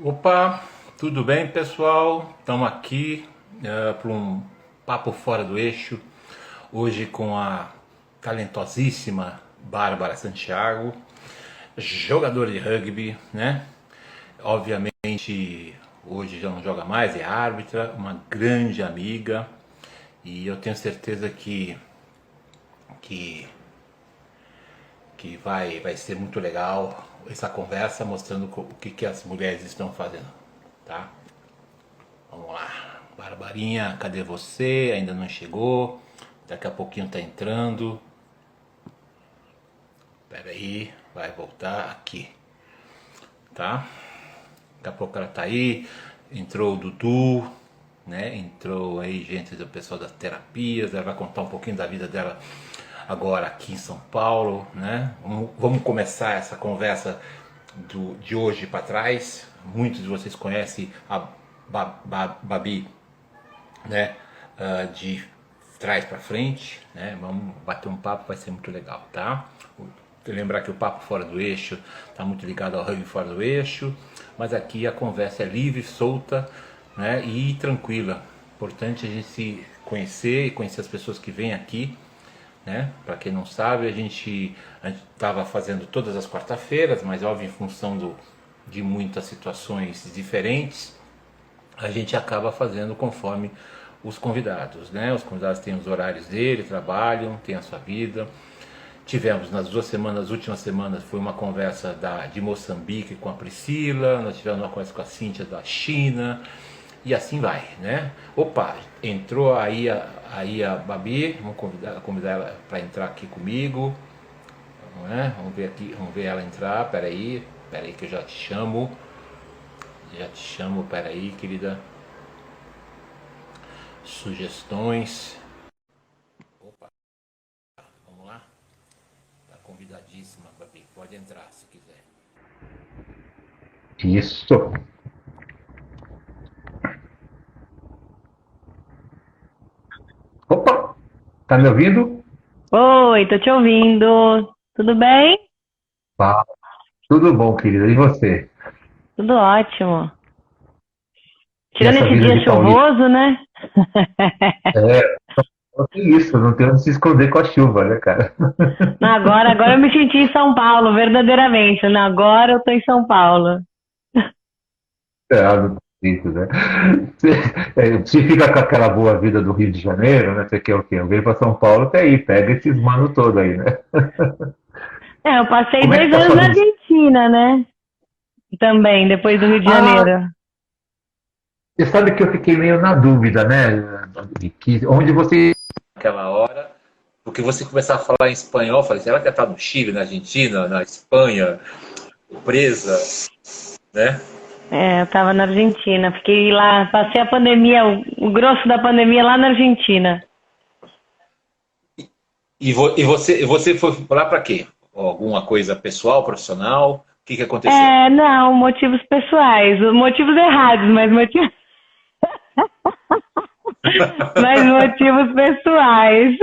Opa, tudo bem, pessoal? Estamos aqui para um papo fora do eixo. Hoje com a talentosíssima Bárbara Santiago, jogadora de rugby, né? Obviamente hoje já não joga mais, é árbitra, uma grande amiga e eu tenho certeza que, que vai ser muito legal essa conversa mostrando o que as mulheres estão fazendo, tá? Vamos lá. Barbarinha, cadê você? Ainda não chegou. Daqui a pouquinho tá entrando. Pera aí, vai voltar aqui. Tá? Daqui a pouco ela tá aí. Entrou o Dudu, né? Entrou aí gente do pessoal das terapias. Ela vai contar um pouquinho da vida dela agora aqui em São Paulo, né? Vamos começar essa conversa de hoje para trás. Muitos de vocês conhecem a Babi, né? De trás para frente, né? Vamos bater um papo, vai ser muito legal, tá? Lembrar que o papo fora do eixo está muito ligado ao rugby fora do eixo, mas aqui a conversa é livre, solta, né? E tranquila. Importante a gente se conhecer e conhecer as pessoas que vêm aqui, né? Para quem não sabe, a gente estava fazendo todas as quarta-feiras, mas óbvio em função de muitas situações diferentes, a gente acaba fazendo conforme os convidados, né? Os convidados têm os horários dele, trabalham, têm a sua vida. Tivemos nas últimas semanas, foi uma conversa de Moçambique com a Priscila, nós tivemos uma conversa com a Cíntia da China, e assim vai, né? Opa, entrou aí a Babi, vamos convidar ela para entrar aqui comigo, não é? Vamos ver ela entrar, peraí que eu já te chamo, peraí, querida. Sugestões. Opa, vamos lá? Tá convidadíssima, Babi. Pode entrar se quiser. Isso. Opa, tá me ouvindo? Oi, tô te ouvindo. Tudo bem? Tá. Tudo bom, querida. E você? Tudo ótimo. E Tirando essa esse vida dia de paulista? chuvoso, né? É, não tem isso, não tem onde se esconder com a chuva, né, cara? Agora eu me senti em São Paulo, verdadeiramente, né? Agora eu tô em São Paulo. Não tem isso, né? Você fica com aquela boa vida do Rio de Janeiro, né? Você quer o quê? Eu venho pra São Paulo, tá aí, pega esses mano todo aí, né? Eu passei Como é que dois tá a anos sua na vida? Argentina, né? Também, depois do Rio de Ah, Janeiro. você sabe que eu fiquei meio na dúvida, né? Onde você. Aquela hora. Porque você começar a falar em espanhol, eu falei, será que ela está no Chile, na Argentina, na Espanha, presa, né? Eu tava na Argentina, fiquei lá, passei a pandemia, o grosso da pandemia lá na Argentina. E você foi lá para quê? Alguma coisa pessoal, profissional? O que aconteceu? Não, motivos pessoais, motivos errados, mas motivos, mas motivos pessoais.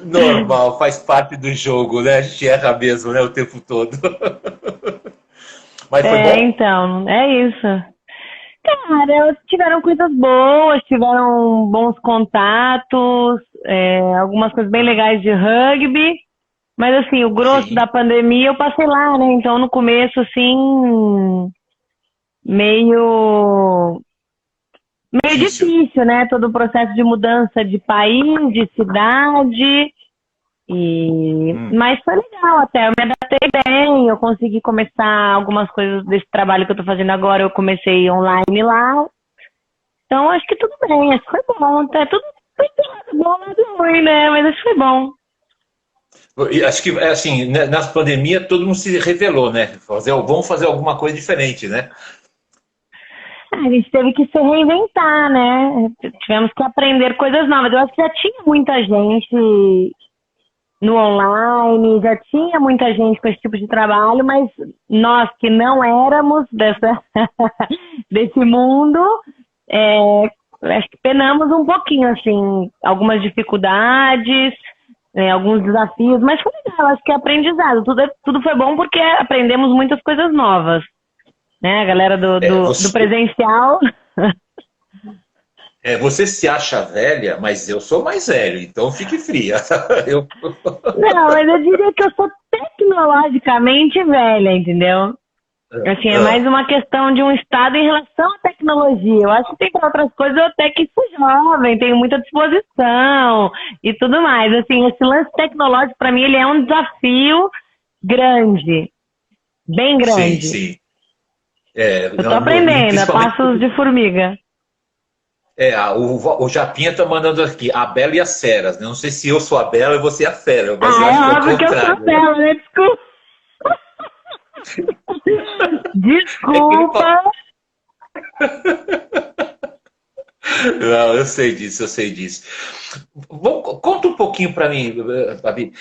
Normal, faz parte do jogo, né? A gente erra mesmo, né? O tempo todo. Mas foi bom? Então, é isso. Cara, tiveram coisas boas, tiveram bons contatos, algumas coisas bem legais de rugby, mas assim, o grosso da Sim, pandemia eu passei lá, né? Então no começo, assim, meio, meio difícil. difícil, né? Todo o processo de mudança de país, de cidade, mas foi legal até, eu me adaptei bem, eu consegui começar algumas coisas desse trabalho que eu tô fazendo agora, eu comecei online lá. Então, acho que tudo bem, acho que foi bom. Tá tudo foi lado bom, lado ruim, né? Mas acho que foi bom. E acho que, assim, né, na pandemia todo mundo se revelou, né? Vamos fazer alguma coisa diferente, né? A gente teve que se reinventar, né? Tivemos que aprender coisas novas. Eu acho que já tinha muita gente no online, já tinha muita gente com esse tipo de trabalho, mas nós que não éramos desse mundo, é, acho que penamos um pouquinho, assim, algumas dificuldades, alguns desafios, mas foi legal, acho que é aprendizado. Tudo foi bom porque aprendemos muitas coisas novas. né? A galera do presencial. Você se acha velha, mas eu sou mais velho, então fique fria. Não, mas eu diria que eu sou tecnologicamente velha, entendeu? Assim, é mais uma questão de um estado em relação à tecnologia. Eu acho que tem para outras coisas eu até que sou jovem, tenho muita disposição e tudo mais. Assim, esse lance tecnológico, para mim, ele é um desafio grande, bem grande. Sim. Eu tô aprendendo, a passos de formiga. O Japinha tá mandando aqui, a Bela e as Feras. Né? Não sei se eu sou a Bela e você é a Fera. Mas eu acho óbvio que eu sou a Bela, né? Desculpa. Desculpa. Não, eu sei disso. Conta um pouquinho para mim, Babi.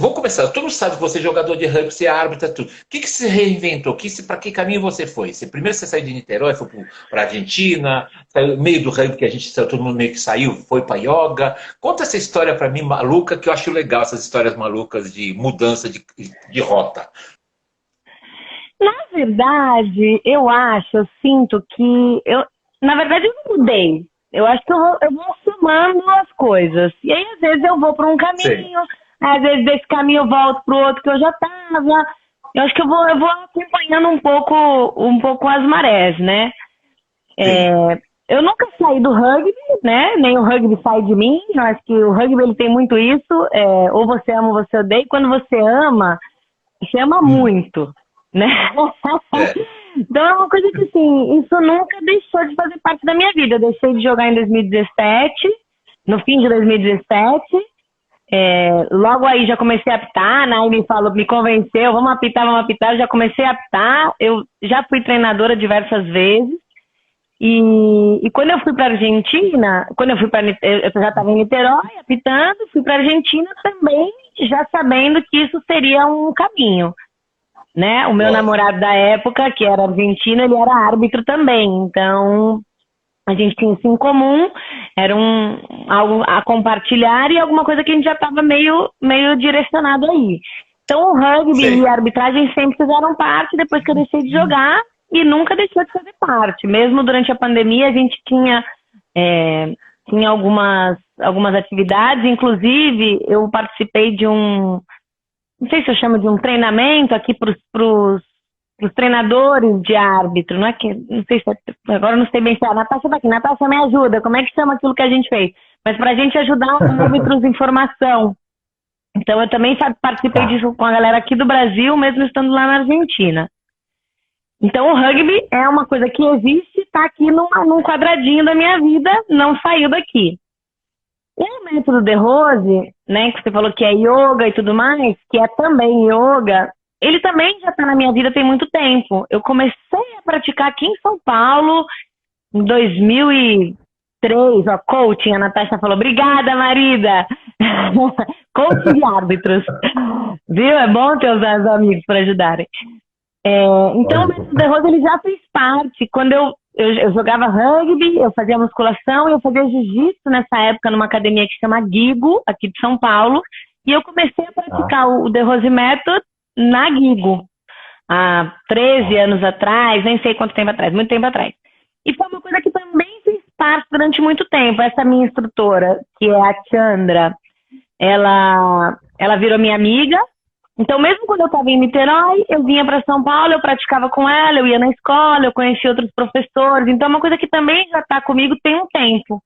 Vou começar. Todo mundo sabe que você é jogador de rugby, você é árbitra, tudo. O que você reinventou? Para que caminho você foi? Primeiro você saiu de Niterói, foi para a Argentina, saiu meio do rugby que a gente saiu, todo mundo meio que saiu, foi para yoga. Conta essa história para mim maluca, que eu acho legal, essas histórias malucas de mudança de rota. Na verdade, eu sinto que na verdade, eu não mudei. Eu acho que eu vou somando as coisas. E aí, às vezes, eu vou para um caminho, às vezes, desse caminho eu volto para o outro que eu já estava. Eu acho que eu vou acompanhando um pouco as marés, né? Eu nunca saí do rugby, né? Nem o rugby sai de mim. Eu acho que o rugby ele tem muito isso. Ou você ama ou você odeia. E quando você ama muito, né? Então é uma coisa que, assim, isso nunca deixou de fazer parte da minha vida. Eu deixei de jogar em 2017, no fim de 2017. Logo aí já comecei a apitar, a Nay me convenceu, vamos apitar. Eu já comecei a apitar. Eu já fui treinadora diversas vezes. E quando eu fui para a Argentina, eu já estava em Niterói apitando, fui para a Argentina também, já sabendo que isso seria um caminho. Né? O meu namorado da época, que era argentino, ele era árbitro também. Então, a gente tinha isso em comum, era algo a compartilhar e alguma coisa que a gente já estava meio direcionado aí. Então, o rugby e a arbitragem sempre fizeram parte depois que eu deixei de jogar e nunca deixou de fazer parte. Mesmo durante a pandemia, a gente tinha algumas atividades, inclusive eu participei de não sei se eu chamo de um treinamento aqui para os treinadores de árbitro, não é que, não sei se agora não sei bem se a Natasha tá aqui, Natasha me ajuda, como é que chama aquilo que a gente fez? Mas para a gente ajudar os árbitros em formação. Então eu também participei disso com a galera aqui do Brasil, mesmo estando lá na Argentina. Então o rugby é uma coisa que existe, está aqui num quadradinho da minha vida, não saiu daqui. O método de Rose, né, que você falou que é yoga e tudo mais, que é também yoga, ele também já está na minha vida tem muito tempo. Eu comecei a praticar aqui em São Paulo em 2003, coaching, a Natasha falou, obrigada, marida! Coaching de árbitros. Viu? É bom ter os amigos para ajudarem. Então o método de Rose ele já fez parte. Quando eu jogava rugby, eu fazia musculação e eu fazia jiu-jitsu nessa época numa academia que chama Gigo, aqui de São Paulo. E eu comecei a praticar o The Rose Method na Gigo, há 13 anos atrás, nem sei quanto tempo atrás, muito tempo atrás. E foi uma coisa que também fez parte durante muito tempo. Essa minha instrutora, que é a Chandra, ela virou minha amiga. Então, mesmo quando eu estava em Niterói, eu vinha para São Paulo, eu praticava com ela, eu ia na escola, eu conheci outros professores. Então, é uma coisa que também já está comigo tem um tempo.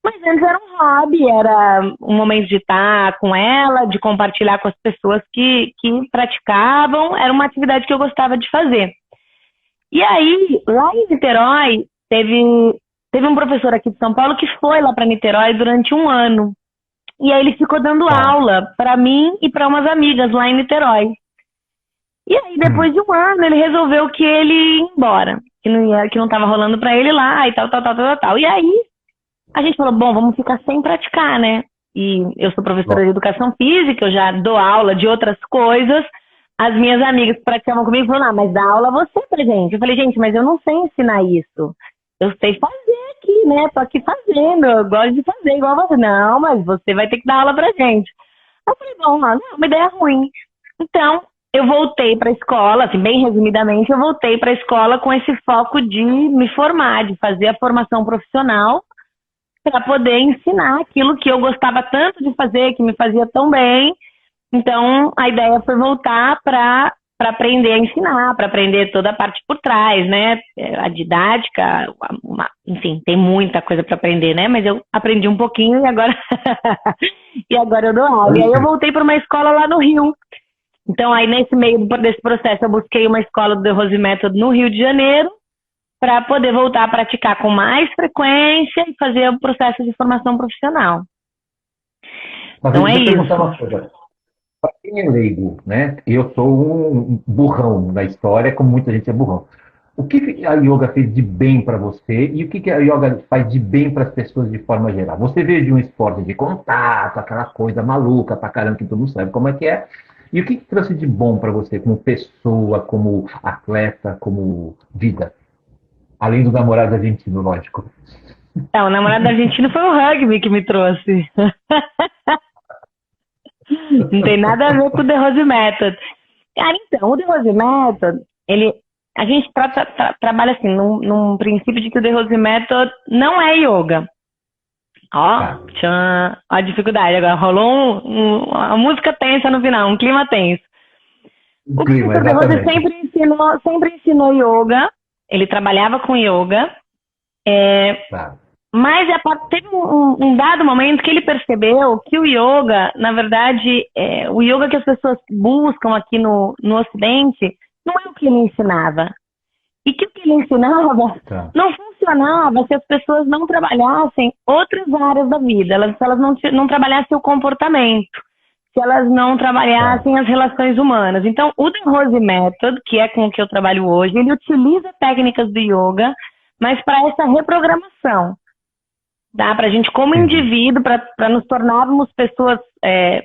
Mas antes era um hobby, era um momento de estar com ela, de compartilhar com as pessoas que praticavam. Era uma atividade que eu gostava de fazer. E aí, lá em Niterói, teve um professor aqui de São Paulo que foi lá para Niterói durante um ano. E aí ele ficou dando aula para mim e para umas amigas lá em Niterói. E aí, depois de um ano, ele resolveu que ele ia embora. Que não estava rolando para ele lá e tal. E aí, a gente falou, bom, vamos ficar sem praticar, né? E eu sou professora de educação física, eu já dou aula de outras coisas. As minhas amigas que praticavam comigo falaram, mas dá aula você pra gente. Eu falei, gente, mas eu não sei ensinar isso. Eu sei fazer aqui, né? Tô aqui fazendo, eu gosto de fazer igual você. Não, mas você vai ter que dar aula pra gente. Eu falei, bom, não é uma ideia ruim. Então, eu voltei para a escola, assim, bem resumidamente, eu voltei para a escola com esse foco de me formar, de fazer a formação profissional para poder ensinar aquilo que eu gostava tanto de fazer, que me fazia tão bem. Então, a ideia foi voltar para aprender a ensinar, para aprender toda a parte por trás, né? A didática, enfim, tem muita coisa para aprender, né? Mas eu aprendi um pouquinho e agora, e agora eu dou aula. E aí eu voltei para uma escola lá no Rio. Então, aí nesse meio desse processo, eu busquei uma escola do The Rose Method no Rio de Janeiro para poder voltar a praticar com mais frequência e fazer o processo de formação profissional. Mas então, deixa é eu perguntar isso. uma coisa. Para quem é leigo, né? Eu sou um burrão na história, como muita gente é burrão. O que a yoga fez de bem para você e o que a yoga faz de bem para as pessoas de forma geral? Você veio de um esporte de contato, aquela coisa maluca pra caramba que todo mundo sabe como é que é. E o que trouxe de bom para você como pessoa, como atleta, como vida? Além do namorado argentino, lógico. O namorado argentino foi o rugby que me trouxe. Não tem nada a ver com o The Rose Method. Então, o The Rose Method, a gente trabalha assim, num princípio de que o The Rose Method não é yoga. Ó, tchan, ó a dificuldade agora. Rolou uma música tensa no final, um clima tenso. O professor The Rose sempre ensinou yoga, ele trabalhava com yoga, mas teve um dado momento que ele percebeu que o yoga, na verdade, o yoga que as pessoas buscam aqui no Ocidente, não é o que ele ensinava. E que o que ele ensinava não funcionava se as pessoas não trabalhassem outras áreas da vida, se elas não trabalhassem o comportamento, se elas não trabalhassem as relações humanas. Então, o The Rose Method, que é com o que eu trabalho hoje, ele utiliza técnicas do yoga, mas para essa reprogramação. Tá? Para a gente, como indivíduo, para nos tornarmos pessoas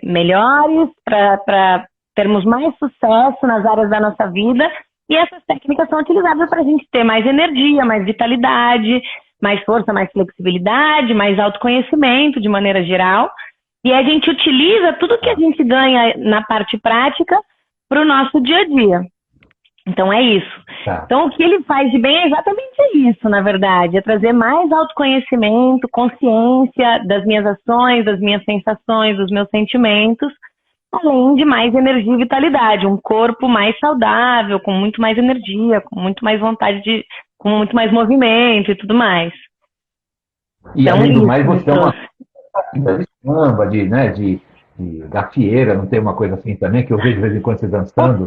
melhores, para termos mais sucesso nas áreas da nossa vida. E essas técnicas são utilizadas para a gente ter mais energia, mais vitalidade, mais força, mais flexibilidade, mais autoconhecimento de maneira geral. E a gente utiliza tudo que a gente ganha na parte prática para o nosso dia a dia. Então é isso. Então o que ele faz de bem é exatamente isso, na verdade. É trazer mais autoconhecimento, consciência das minhas ações, das minhas sensações, dos meus sentimentos, além de mais energia e vitalidade. Um corpo mais saudável, com muito mais energia, com muito mais vontade com muito mais movimento e tudo mais. E então, além do mais, você é uma de samba, de gafieira, não tem uma coisa assim também, que eu vejo de vez em quando você dançando?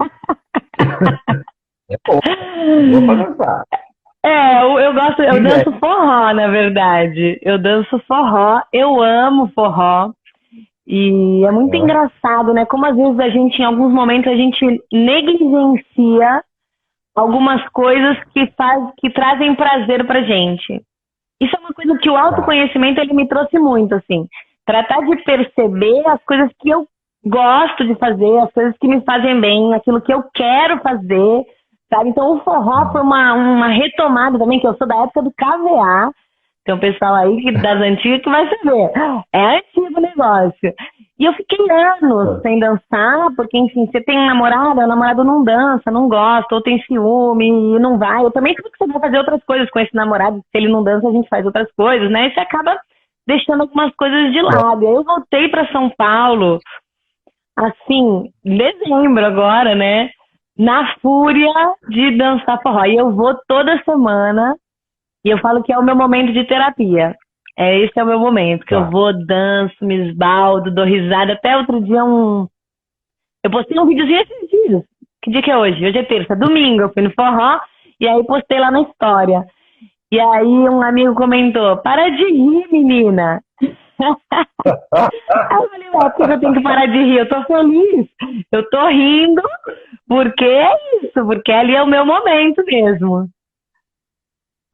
É bom pra dançar. Eu danço forró, na verdade. Eu danço forró, eu amo forró. E é muito engraçado, né? Como às vezes a gente, em alguns momentos, a gente negligencia algumas coisas que trazem prazer pra gente. Isso é uma coisa que o autoconhecimento, ele me trouxe muito, assim. Tratar de perceber as coisas que eu gosto de fazer, as coisas que me fazem bem, aquilo que eu quero fazer, sabe? Então o forró foi uma retomada também, que eu sou da época do KVA. Tem um pessoal aí das antigas que vai saber. É antigo o negócio. E eu fiquei anos sem dançar, porque, enfim, você tem um namorado, o namorado não dança, não gosta, ou tem ciúme e não vai. Eu também sei que você vai fazer outras coisas com esse namorado. Se ele não dança, a gente faz outras coisas, né? E você acaba deixando algumas coisas de lado. E aí eu voltei para São Paulo, assim, em dezembro agora, né? Na fúria de dançar forró. E eu vou toda semana. E eu falo que é o meu momento de terapia. Esse é o meu momento, que eu vou, danço, me esbaldo, dou risada. Até outro dia eu postei um videozinho esses dias. Que dia que é hoje? Hoje é terça. Domingo eu fui no forró e aí postei lá na história. E aí um amigo comentou, para de rir, menina. Aí eu falei, por que eu tenho que parar de rir? Eu tô feliz. Eu tô rindo porque é isso, porque ali é o meu momento mesmo.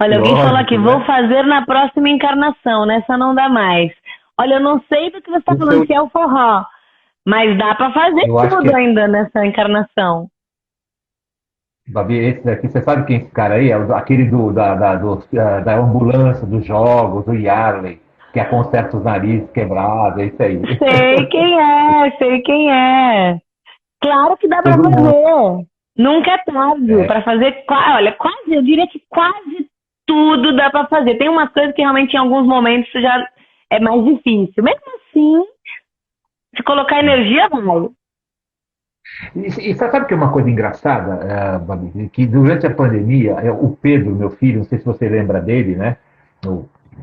Olha, alguém falou aqui, vou fazer na próxima encarnação, nessa não dá mais. Olha, eu não sei do que você está falando, se é o forró, mas dá para fazer tudo ainda nessa encarnação. Babi, esse daqui, você sabe quem é esse cara aí? É aquele da ambulância, dos jogos, do Yarley, que conserta os narizes quebrados, é isso aí. Sei quem é. Claro que dá para Todo mundo. fazer. Nunca é tarde para fazer. Olha, quase, eu diria que quase tudo dá para fazer. Tem umas coisas que realmente em alguns momentos já é mais difícil. Mesmo assim, se colocar energia, vai. E você sabe que é uma coisa engraçada, Babi? Que durante a pandemia, o Pedro, meu filho, não sei se você lembra dele, né?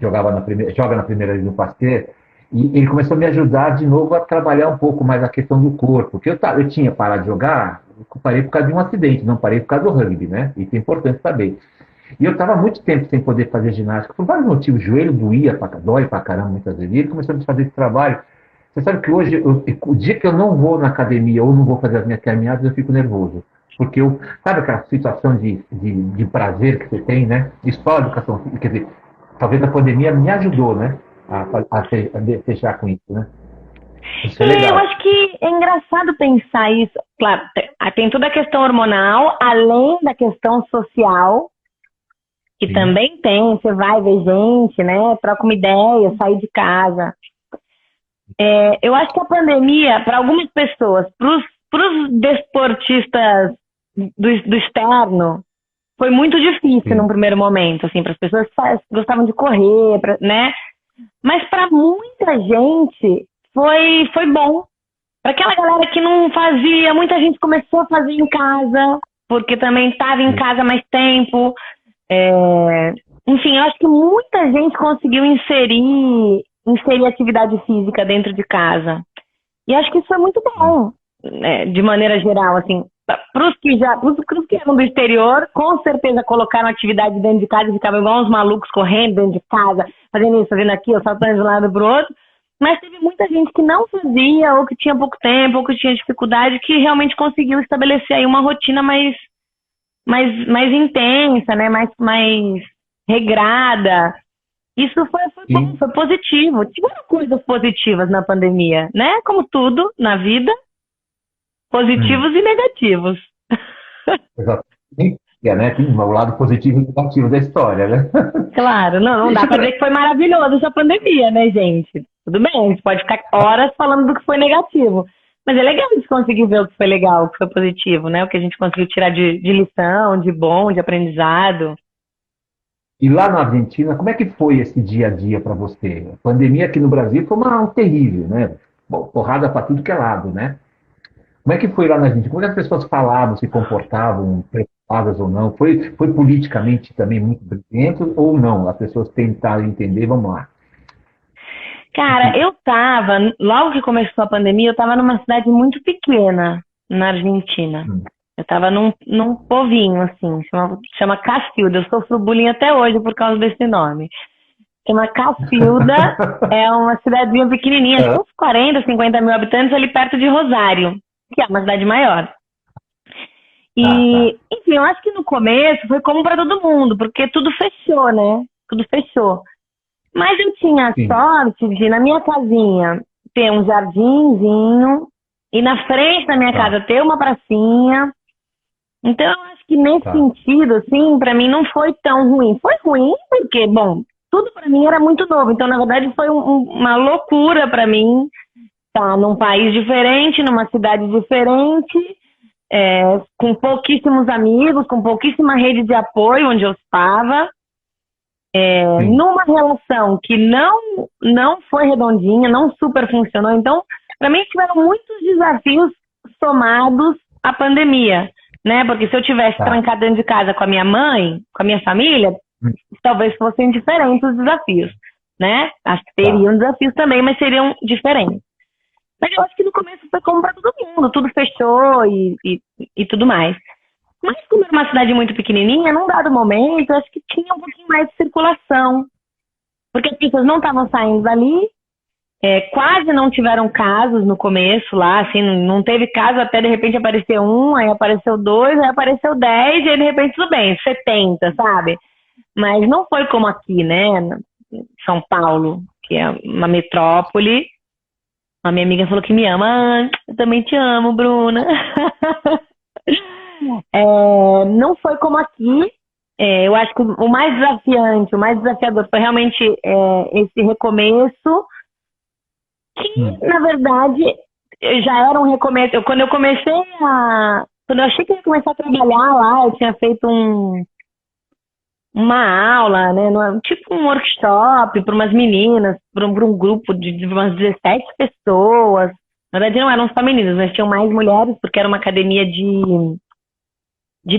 Joga na primeira liga do Pasteur, e ele começou a me ajudar de novo a trabalhar um pouco mais a questão do corpo. Porque eu tinha parado de jogar, eu parei por causa de um acidente, não parei por causa do rugby, né? Isso é importante saber. E eu estava muito tempo sem poder fazer ginástica, por vários motivos. O joelho dói pra caramba muitas vezes. E ele começou a fazer esse trabalho. Você sabe que hoje, o dia que eu não vou na academia ou não vou fazer as minhas caminhadas, eu fico nervoso. Porque sabe aquela situação de prazer que você tem, né? Isso só a educação física, quer dizer, talvez a pandemia me ajudou, né? A fechar com isso, né? Isso é Eu legal. acho que é engraçado pensar isso. Claro, tem toda a questão hormonal, além da questão social, que Sim, também tem. Você vai ver gente, né? Troca uma ideia, sair de casa. Eu acho que a pandemia, para algumas pessoas, para os desportistas do externo, foi muito difícil num sim, primeiro momento, assim, para as pessoas que gostavam de correr, né? Mas para muita gente foi bom. Para aquela galera que não fazia, muita gente começou a fazer em casa, porque também estava em sim. casa mais tempo. É, Enfim, eu acho que muita gente conseguiu inserir atividade física dentro de casa. E acho que isso é muito Sim. bom, né, de maneira geral, assim. Para os pros que eram do exterior, com certeza colocaram atividade dentro de casa e ficavam igual uns malucos correndo dentro de casa, fazendo isso, fazendo aquilo, saltando de um lado para o outro. Mas teve muita gente que não fazia, ou que tinha pouco tempo, ou que tinha dificuldade, que realmente conseguiu estabelecer aí uma rotina mais intensa, né? Mais regrada. Isso foi bom, Sim, foi positivo. Tiveram coisas positivas na pandemia, né? Como tudo na vida, hum, positivos e negativos. exatamente. Né? Tem o lado positivo e negativo da história, né? Claro, não dá Deixa eu pra dizer que foi maravilhoso essa pandemia, né, gente? Tudo bem, a gente pode ficar horas falando do que foi negativo. Mas é legal a gente conseguir ver o que foi legal, o que foi positivo, né? O que a gente conseguiu tirar de lição, de bom, de aprendizado. E lá na Argentina, como é que foi esse dia a dia para você? A pandemia aqui no Brasil foi um terrível, né? Bom, porrada para tudo que é lado, né? Como é que foi lá na Argentina? Como é que as pessoas falavam, se comportavam, preocupadas ou não? Foi politicamente também muito violento ou não? As pessoas tentaram entender, vamos lá. Cara, logo que começou a pandemia, eu tava numa cidade muito pequena na Argentina. Hum, Eu tava num povinho, assim, chama Casilda. Eu sofro bullying até hoje por causa desse nome. Chama Casilda, é uma cidadezinha pequenininha, acho que ah, uns 40, 50 mil habitantes, ali perto de Rosário, que é uma cidade maior. tá. E, enfim, eu acho que no começo foi como para todo mundo, porque tudo fechou, né? Tudo fechou. Mas eu tinha a Sim, sorte de, na minha casinha, ter um jardinzinho e na frente da minha tá, casa ter uma pracinha. Então, eu acho que nesse tá. sentido, assim, para mim não foi tão ruim. Foi ruim porque, bom, tudo para mim era muito novo. Então, na verdade, foi uma loucura para mim estar num país diferente, numa cidade diferente, com pouquíssimos amigos, com pouquíssima rede de apoio onde eu estava. Sim, Numa relação que não foi redondinha, não super funcionou. Então, para mim, tiveram muitos desafios somados à pandemia, né? Porque se eu tivesse tá. trancado dentro de casa com a minha mãe, com a minha família, Hum, talvez fossem diferentes os desafios, né? Acho que tá. teriam desafios também, mas seriam diferentes. Mas eu acho que no começo foi como para todo mundo, tudo fechou e tudo mais. Mas como era uma cidade muito pequenininha, num dado momento, eu acho que tinha um pouquinho mais de circulação. Porque as pessoas não estavam saindo dali, quase não tiveram casos no começo lá, assim, não teve caso até de repente apareceu um, aí apareceu dois, aí apareceu 10, e aí de repente tudo bem, 70, sabe? Mas não foi como aqui, né? Em São Paulo, que é uma metrópole. A minha amiga falou que me ama. Ah, eu também te amo, Bruna. Não foi como aqui. Eu acho que o mais desafiante, o mais desafiador foi realmente esse recomeço, Hum, que, na verdade, eu já era um recomeço. Quando eu comecei a. Quando eu achei que eu ia começar a trabalhar lá, eu tinha feito uma aula, né? Tipo um workshop para umas meninas, para um grupo de umas 17 pessoas. Na verdade, não eram só meninas, mas tinham mais mulheres, porque era uma academia de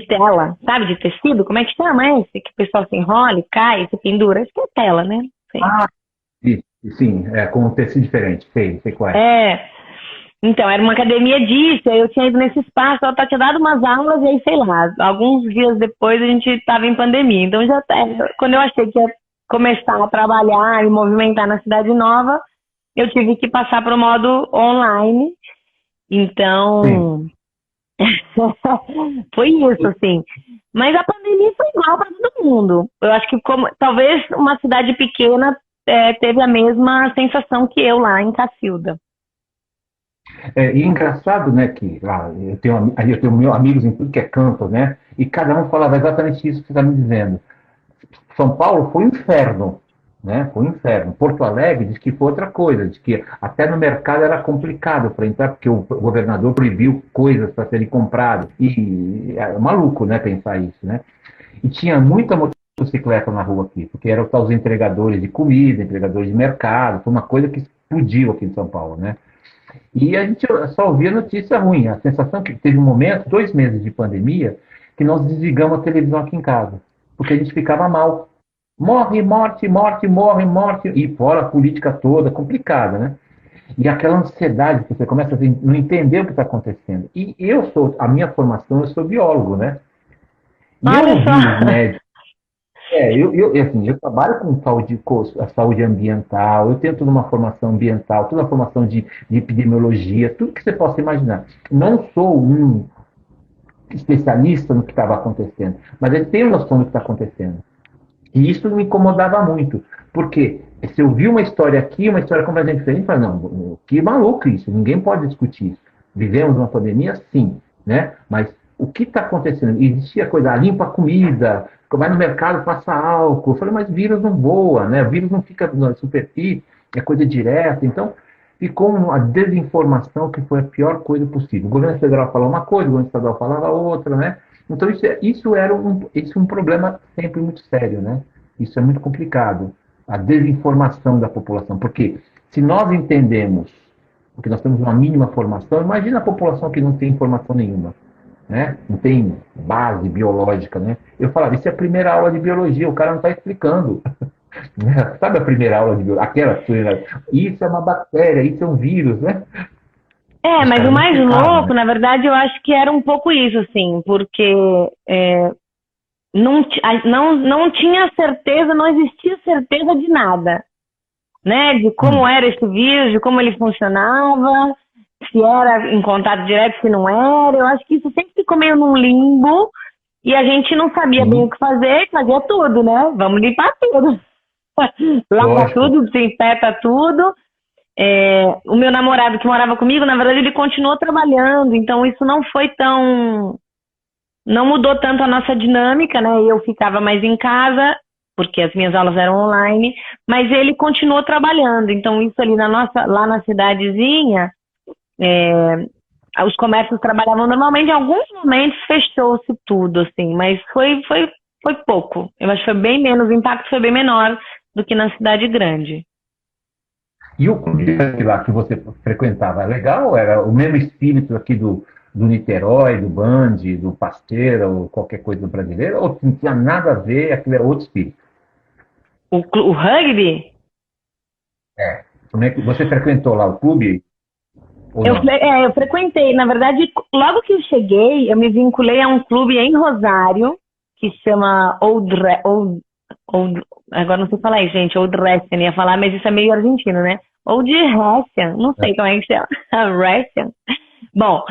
tela, sabe? De tecido. Como é que chama esse? Que o pessoal se enrola, cai, se pendura. Acho que é tela, né? Sei. Sim, com um tecido diferente, sei qual é. Então, era uma academia disso, aí eu tinha ido nesse espaço, ela tinha dado umas aulas, e aí, sei lá, alguns dias depois a gente estava em pandemia. Então, quando eu achei que ia começar a trabalhar e movimentar na Cidade Nova, eu tive que passar para o modo online. Então, foi isso, assim. Mas a pandemia foi igual para todo mundo. Eu acho que talvez uma cidade pequena teve a mesma sensação que eu lá em Cacilda. E engraçado, né, que lá eu tenho meus amigos em tudo que é canto, né, e cada um falava exatamente isso que você está me dizendo. São Paulo foi um inferno, né, foi um inferno. Porto Alegre diz que foi outra coisa, diz que até no mercado era complicado para entrar, porque o governador proibiu coisas para serem compradas, e é maluco, né, pensar isso, né. E tinha muita motocicleta na rua aqui, porque eram os entregadores de comida, entregadores de mercado, foi uma coisa que explodiu aqui em São Paulo, né. E a gente só ouvia notícia ruim. A sensação que teve um momento, 2 meses de pandemia, que nós desligamos a televisão aqui em casa. Porque a gente ficava mal. Morre, morte, morte, morre, morte. E fora a política toda, complicada, né? E aquela ansiedade que você começa a não entender o que está acontecendo. E a minha formação, eu sou biólogo, né? E eu ouvi os médicos. Eu trabalho com saúde ambiental, eu tenho toda uma formação ambiental, toda uma formação de epidemiologia, tudo que você possa imaginar. Não sou um especialista no que estava acontecendo, mas eu tenho noção do que está acontecendo. E isso me incomodava muito, porque se eu vi uma história aqui, uma história completamente diferente, eu falei, não, que maluco isso, ninguém pode discutir isso. Vivemos uma pandemia, sim, né? Mas o que está acontecendo? Existia coisa, limpa a comida, vai no mercado, passa álcool. Eu falei, mas vírus não voa, né? O vírus não fica na superfície, é coisa direta. Então, ficou uma desinformação que foi a pior coisa possível. O governo federal falava uma coisa, o governo estadual falava outra, né? Então, isso era um problema sempre muito sério, né? Isso é muito complicado, a desinformação da população. Porque se nós entendemos, porque nós temos uma mínima formação, imagina a população que não tem informação nenhuma. Né? Não tem base biológica, né? Eu falava, isso é a primeira aula de biologia, o cara não está explicando. Sabe a primeira aula de biologia? Isso é uma bactéria, isso é um vírus, né? Mas o mais louco, né? Na verdade, eu acho que era um pouco isso, assim, porque não tinha certeza, não existia certeza de nada, né? De como era esse vírus, de como ele funcionava, se era em contato direto, se não era. Eu acho que isso sempre ficou meio num limbo e a gente não sabia bem o que fazer, fazia tudo, né? Vamos limpar tudo. Lava tudo, desinfeta tudo. O meu namorado que morava comigo, na verdade, ele continuou trabalhando, então isso não foi não mudou tanto a nossa dinâmica, né? Eu ficava mais em casa, porque as minhas aulas eram online, mas ele continuou trabalhando. Então isso ali lá na cidadezinha, os comércios trabalhavam normalmente. Em alguns momentos fechou-se tudo, assim, mas foi pouco. Eu acho que foi bem menos, o impacto foi bem menor do que na cidade grande. E o clube lá que você frequentava, legal? Era o mesmo espírito aqui do Niterói, do Band, do Pasteira, ou qualquer coisa brasileira? Ou não tinha nada a ver, aquilo era outro espírito? O rugby? Como é que você frequentou lá o clube? Eu frequentei. Na verdade, logo que eu cheguei, eu me vinculei a um clube em Rosário, que chama agora não sei falar isso, gente, Old Ressian, ia falar, mas isso é meio argentino, né? Old Ressian, não sei como é que chama. Ressian. Bom,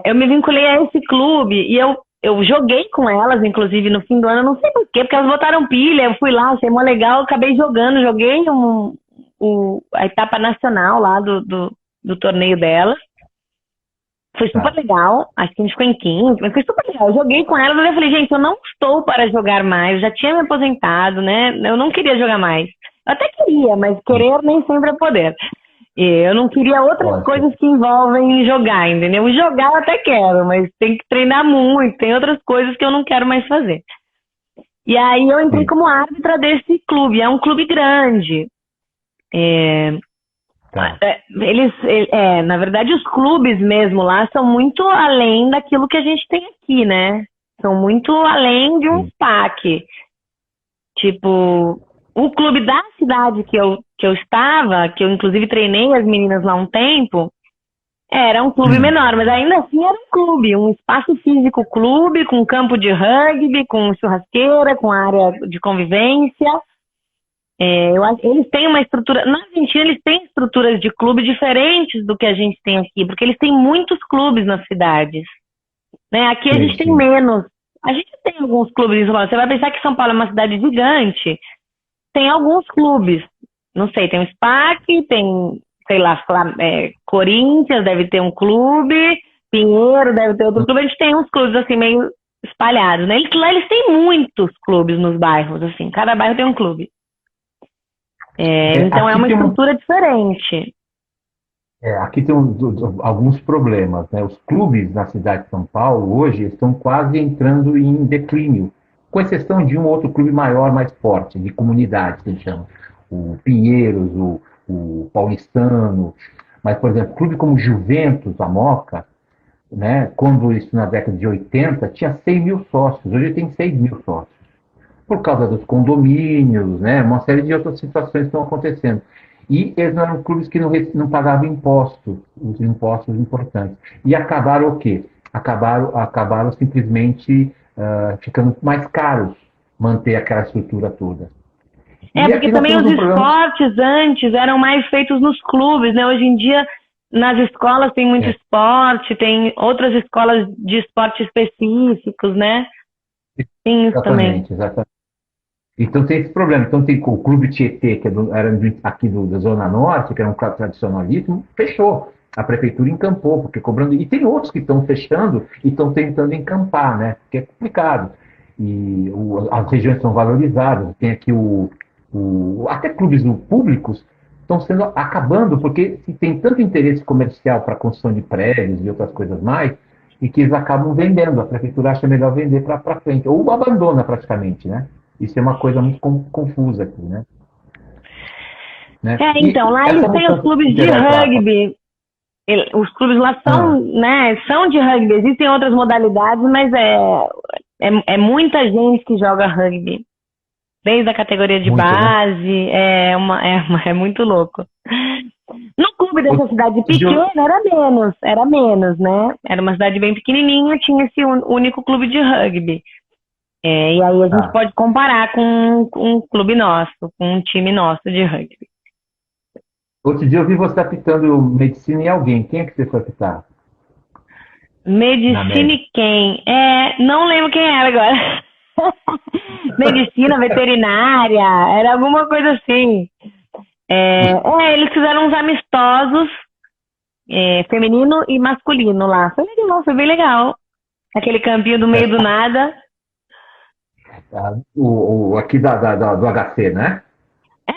eu me vinculei a esse clube e eu joguei com elas, inclusive, no fim do ano, não sei por quê, porque elas botaram pilha, eu fui lá, achei mó legal, acabei joguei a etapa nacional lá do torneio delas. Foi super legal, acho que a gente ficou em quinto, mas foi super legal. Eu joguei com elas e eu falei, gente, eu não estou para jogar mais, eu já tinha me aposentado, né? Eu não queria jogar mais. Eu até queria, mas querer nem sempre é poder. E eu não queria outras Ótimo. coisas que envolvem jogar, entendeu? Jogar eu até quero, mas tem que treinar muito, tem outras coisas que eu não quero mais fazer. E aí eu entrei Sim. como árbitra desse clube, é um clube grande. Tá. Na verdade, os clubes mesmo lá são muito além daquilo que a gente tem aqui, né? São muito além de um Sim. SPAC. Tipo, o clube da cidade que eu estava, que eu inclusive treinei as meninas lá um tempo, era um clube menor, mas ainda assim era um clube, um espaço físico clube, com campo de rugby, com churrasqueira, com área de convivência. Eles têm uma estrutura. Na Argentina, eles têm estruturas de clube diferentes do que a gente tem aqui, porque eles têm muitos clubes nas cidades. Né? Aqui a gente tem menos. A gente tem alguns clubes em São Paulo. Você vai pensar que São Paulo é uma cidade gigante. Tem alguns clubes. Não sei, tem o SPAC, tem, sei lá, Corinthians deve ter um clube, Pinheiro deve ter outro clube. A gente tem uns clubes assim meio espalhados. Né? Lá eles têm muitos clubes nos bairros, assim. Cada bairro tem um clube. Então é uma estrutura diferente. Aqui tem alguns problemas, né? Os clubes na cidade de São Paulo hoje estão quase entrando em declínio, com exceção de um outro clube maior, mais forte, de comunidade, que a gente chama. O Pinheiros, o Paulistano. Mas, por exemplo, clube como Juventus, a Moca, né? Quando isso na década de 80, tinha 100 mil sócios, hoje tem 6 mil sócios. Por causa dos condomínios, né? Uma série de outras situações que estão acontecendo. E eles não eram clubes que não pagavam impostos, os impostos importantes. E acabaram o quê? Acabaram simplesmente ficando mais caros manter aquela estrutura toda. Porque também os esportes antes eram mais feitos nos clubes, né? Hoje em dia, nas escolas tem muito esporte, tem outras escolas de esporte específicos, né? Tem isso também. Exatamente. Então tem esse problema. Então tem o Clube Tietê, que era aqui da Zona Norte, que era um clube tradicionalíssimo, fechou. A prefeitura encampou, porque cobrando. E tem outros que estão fechando e estão tentando encampar, né? Porque é complicado. E as regiões são valorizadas. Tem aqui até clubes públicos estão sendo acabando, porque tem tanto interesse comercial para a construção de prédios e outras coisas mais, e que eles acabam vendendo. A prefeitura acha melhor vender para frente, ou abandona praticamente, né? Isso é uma coisa muito confusa aqui, né? Então, lá eles têm os clubes de rugby. Os clubes lá são de rugby. Existem outras modalidades, mas é muita gente que joga rugby. Desde a categoria de muito, base. Né? É muito louco. No clube dessa cidade pequena era menos, né? Era uma cidade bem pequenininha, tinha esse único clube de rugby. E aí a gente pode comparar com um clube nosso, com um time nosso de rugby. Outro dia eu vi você apitando medicina em alguém. Quem é que você foi apitar? Medicina e quem? Não lembro quem era agora. Medicina, veterinária, era alguma coisa assim. Eles fizeram uns amistosos, feminino e masculino lá. Foi legal, foi bem legal. Aquele campinho do meio do nada. Aqui do HC, né?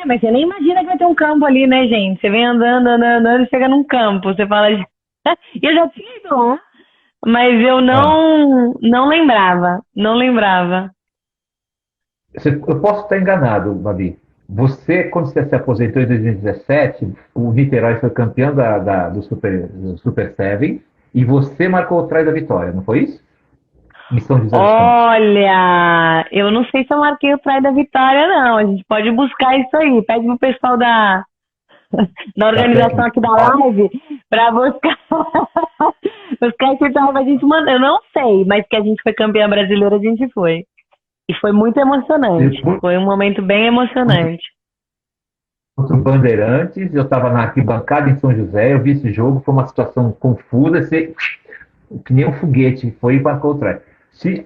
Mas você nem imagina que vai ter um campo ali, né, gente? Você vem andando e chega num campo. Você fala... Eu já tinha ido lá, mas eu não lembrava. Não lembrava. Eu posso estar enganado, Babi. Você, quando você se aposentou em 2017, o Niterói foi campeão do Super Seven e você marcou o try da vitória, não foi isso? Olha, eu não sei se eu marquei o try da vitória, não. A gente pode buscar isso aí. Pede pro pessoal da organização aqui da live para buscar esse try pra gente mandar. Eu não sei, mas que a gente foi campeã brasileira, a gente foi. E foi muito emocionante. Foi um momento bem emocionante. Contra o Bandeirantes, eu estava na arquibancada em São José, eu vi esse jogo, foi uma situação confusa, que nem um foguete, foi e marcou o try. Se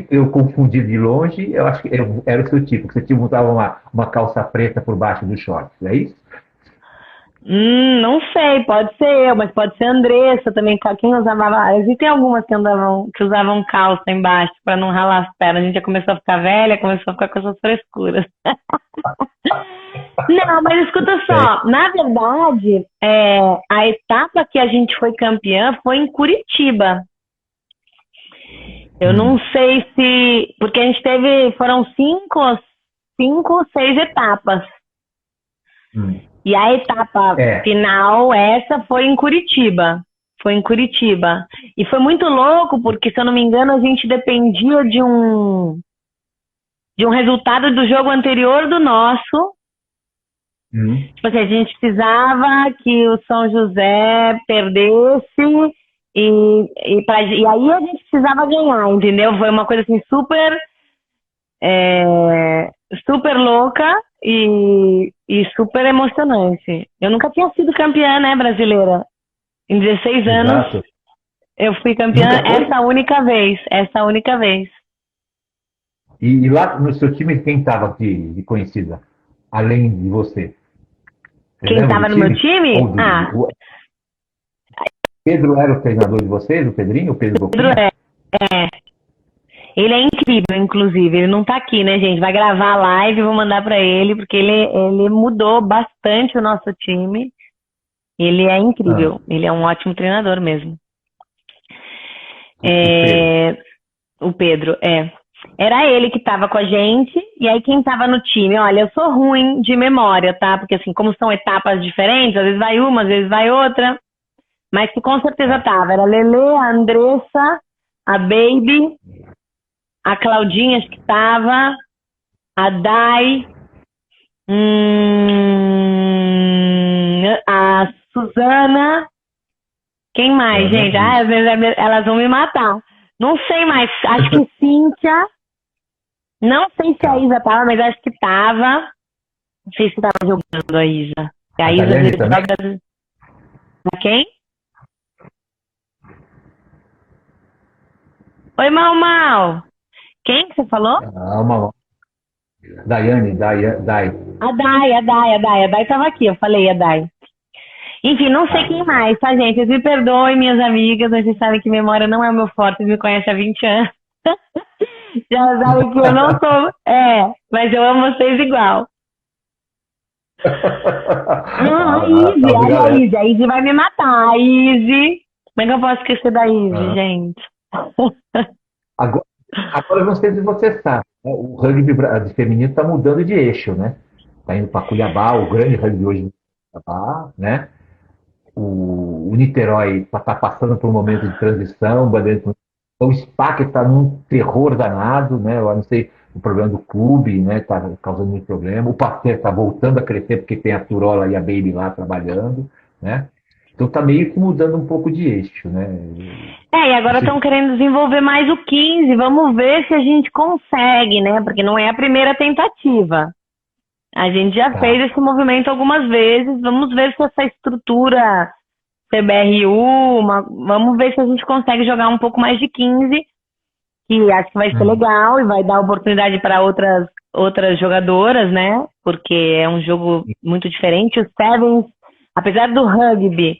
eu confundi de longe, eu acho que era o seu tipo, que você botava uma calça preta por baixo do short, é isso? Não sei, pode ser eu, mas pode ser a Andressa também. Quem usava. Existem algumas que usavam calça embaixo para não ralar as pernas. A gente já começou a ficar velha, começou a ficar com essas frescuras. Não, mas escuta só, na verdade, a etapa que a gente foi campeã foi em Curitiba. Eu não sei se. Porque a gente teve. Foram cinco, seis etapas. E a etapa final, essa foi em Curitiba. Foi em Curitiba. E foi muito louco, porque, se eu não me engano, a gente dependia de um resultado do jogo anterior do nosso. Tipo assim, a gente precisava que o São José perdesse e aí a gente precisava ganhar, entendeu? Foi uma coisa assim super super louca e super emocionante. Eu nunca tinha sido campeã, né, brasileira. Em 16 anos eu fui campeã essa única vez. E lá no seu time, quem estava de conhecida, além de você? Quem estava no meu time? Pedro era o treinador de vocês, o Pedrinho? O Pedro Boquinha? Pedro Ele é incrível, inclusive. Ele não tá aqui, né, gente? Vai gravar a live, vou mandar pra ele, porque ele mudou bastante o nosso time. Ele é incrível. Ele é um ótimo treinador mesmo. O Pedro. Era ele que tava com a gente, e aí quem tava no time, olha, eu sou ruim de memória, tá? Porque assim, como são etapas diferentes, às vezes vai uma, às vezes vai outra, mas que com certeza tava. Era a Lelê, a Andressa, a Baby, a Claudinha, acho que tava, a Dai, a Suzana, quem mais, gente? Às vezes elas vão me matar. Não sei mais, acho que Cíntia, não sei se a Isa tava, mas acho que tava. Não sei se tava jogando a Isa. A Isa joga... Quem? Oi, Mal. Quem que você falou? Daiane. A Dai tava aqui, eu falei a Dai. Enfim, não sei quem mais, tá, gente? Vocês me perdoem, minhas amigas, mas vocês sabem que memória não é o meu forte, vocês me conhecem há 20 anos. Já sabem que eu não sou... mas eu amo vocês igual. A Izzy vai me matar. A Izzy... Como é que eu posso esquecer da Izzy, gente? Agora, eu não sei se você sabe, né? O rugby de feminino está mudando de eixo, né? Está indo para Cuiabá, o grande rugby hoje de Cuiabá, né? O Niterói está passando por um momento de transição, o SPAC está num terror danado, né? Eu não sei o problema do clube, né? Está causando muito problema. O Pasteur está voltando a crescer porque tem a Turola e a Baby lá trabalhando, né? Então está meio que mudando um pouco de eixo, né? E agora estão querendo desenvolver mais o 15. Vamos ver se a gente consegue, né? Porque não é a primeira tentativa. A gente já fez esse movimento algumas vezes. Vamos ver se essa estrutura CBRU, vamos ver se a gente consegue jogar um pouco mais de 15, que acho que vai ser legal e vai dar oportunidade para outras jogadoras, né? Porque é um jogo muito diferente. Os Sevens, apesar do rugby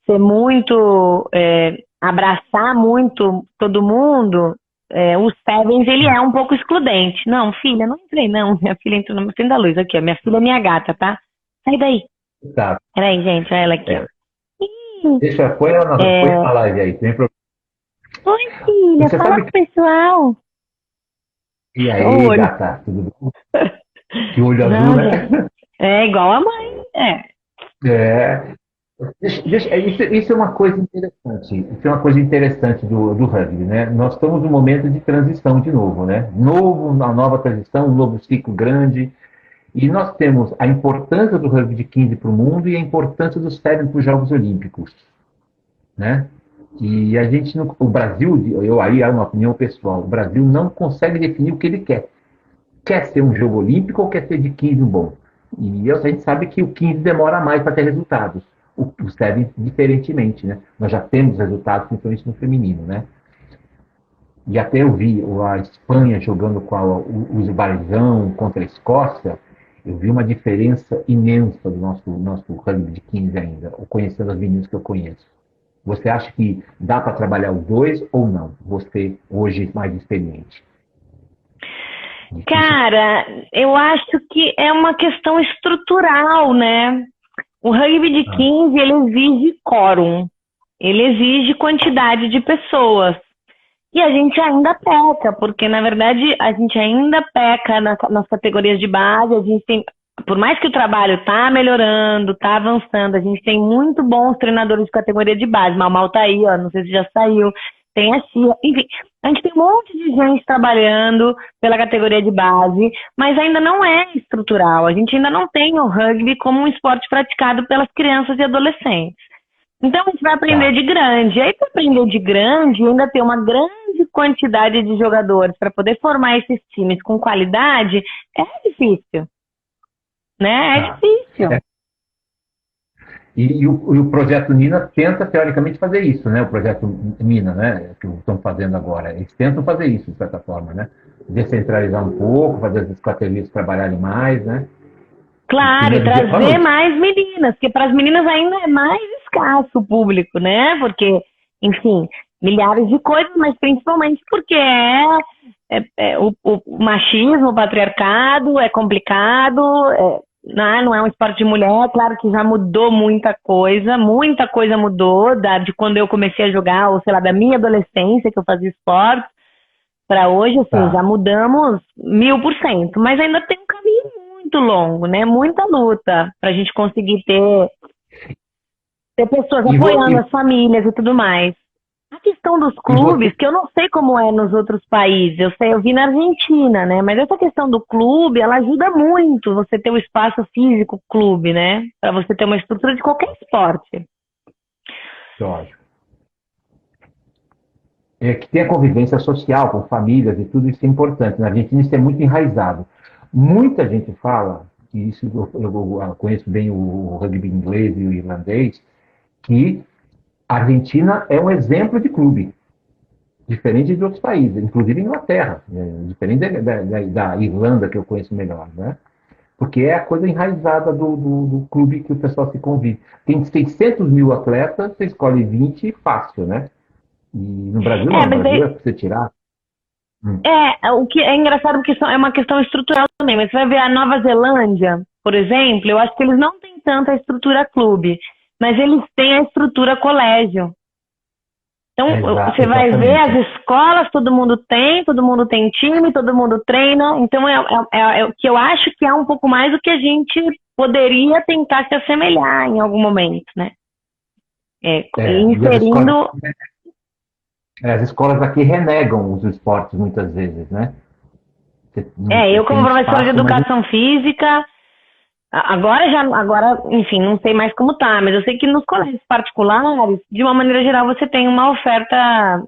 ser muito, abraçar muito todo mundo, o Sevens, ele é um pouco excludente. Não, filha, não entrei não. Minha filha entrou na frente da luz. Aqui, ó. Minha filha é minha gata, tá? Sai daí. Tá. Peraí, gente, olha ela aqui, ó. Põe ela na live aí, tem problema. Oi, filha, fala pro pessoal. E aí, gata, tudo bom? Que olho azul, né? É igual a mãe, Isso é uma coisa interessante. Isso é uma coisa interessante do rugby, né? Nós estamos num momento de transição de novo, né? Uma nova transição, um novo ciclo grande. E nós temos a importância do rugby de 15 para o mundo e a importância dos Sevens para os Jogos Olímpicos, né? E a gente, o Brasil, aí é uma opinião pessoal, o Brasil não consegue definir o que ele quer. Quer ser um jogo olímpico ou quer ser de 15 bom? E a gente sabe que o 15 demora mais para ter resultados. O Sevens, diferentemente, né? Nós já temos resultados, principalmente no feminino, né? E até eu vi a Espanha jogando com o Azerbaijão contra a Escócia, eu vi uma diferença imensa do nosso rugby de 15 ainda, conhecendo as meninas que eu conheço. Você acha que dá para trabalhar os dois ou não? Você, hoje, mais experiente. Cara, eu acho que é uma questão estrutural, né? O rugby de 15, ele exige quórum, ele exige quantidade de pessoas. E a gente ainda peca, porque na verdade a gente ainda peca nas categorias de base, a gente tem, por mais que o trabalho tá melhorando, tá avançando, a gente tem muito bons treinadores de categoria de base, Mal tá aí, ó, não sei se já saiu, tem a Cia, enfim, a gente tem um monte de gente trabalhando pela categoria de base, mas ainda não é estrutural, a gente ainda não tem o rugby como um esporte praticado pelas crianças e adolescentes. Então a gente vai aprender de grande. E aí, para aprender de grande, ainda ter uma grande quantidade de jogadores para poder formar esses times com qualidade, é difícil. Né? É difícil. E o projeto Nina tenta, teoricamente, fazer isso, né? O projeto Nina, né? Que estão fazendo agora. Eles tentam fazer isso, de certa forma, né? Descentralizar um pouco, fazer as categorias trabalharem mais, né? Claro, e trazer mais meninas, porque para as meninas ainda é mais escasso o público, né? Porque, enfim, milhares de coisas, mas principalmente porque o machismo, o patriarcado, é complicado, não é um esporte de mulher, claro que já mudou muita coisa mudou de quando eu comecei a jogar, ou sei lá, da minha adolescência, que eu fazia esporte, para hoje, assim, já mudamos 1000%, mas ainda tem um caminho muito longo, né? Muita luta para a gente conseguir ter pessoas apoiando as famílias e tudo mais. A questão dos clubes, que eu não sei como é nos outros países, eu vi na Argentina, né? Mas essa questão do clube, ela ajuda muito você ter um espaço físico clube, né? Para você ter uma estrutura de qualquer esporte. Lógico. Que tem a convivência social com famílias e tudo isso é importante. Na Argentina isso é muito enraizado. Muita gente fala, e isso eu conheço bem o rugby inglês e o irlandês, que a Argentina é um exemplo de clube, diferente de outros países, inclusive a Inglaterra, diferente da Irlanda, que eu conheço melhor, né? Porque é a coisa enraizada do clube que o pessoal se convive. Tem 600 mil atletas, você escolhe 20 fácil, né? E no Brasil não, no Brasil é pra você tirar. O que é engraçado porque é uma questão estrutural também, mas você vai ver a Nova Zelândia, por exemplo, eu acho que eles não têm tanta estrutura clube, mas eles têm a estrutura colégio. Então, você vai ver as escolas, todo mundo tem time, todo mundo treina, então é o que eu acho que é um pouco mais do que a gente poderia tentar se assemelhar em algum momento, né? Inserindo... As escolas aqui renegam os esportes muitas vezes, né? Eu como professora de educação física, agora, enfim, não sei mais como tá, mas eu sei que nos colégios particulares, de uma maneira geral, você tem uma oferta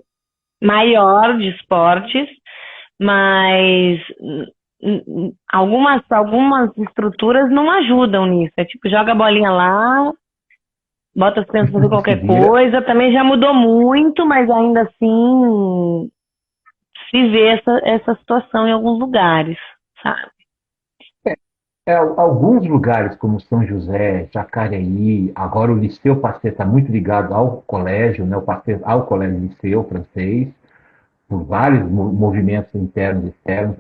maior de esportes, mas algumas estruturas não ajudam nisso. É tipo, joga a bolinha lá, bota as crianças fazer qualquer coisa, também já mudou muito, mas ainda assim se vê essa situação em alguns lugares, sabe? Alguns lugares, como São José, Jacareí, agora o Liceu Pasteur está muito ligado ao colégio, né, ao colégio Liceu francês, por vários movimentos internos e externos,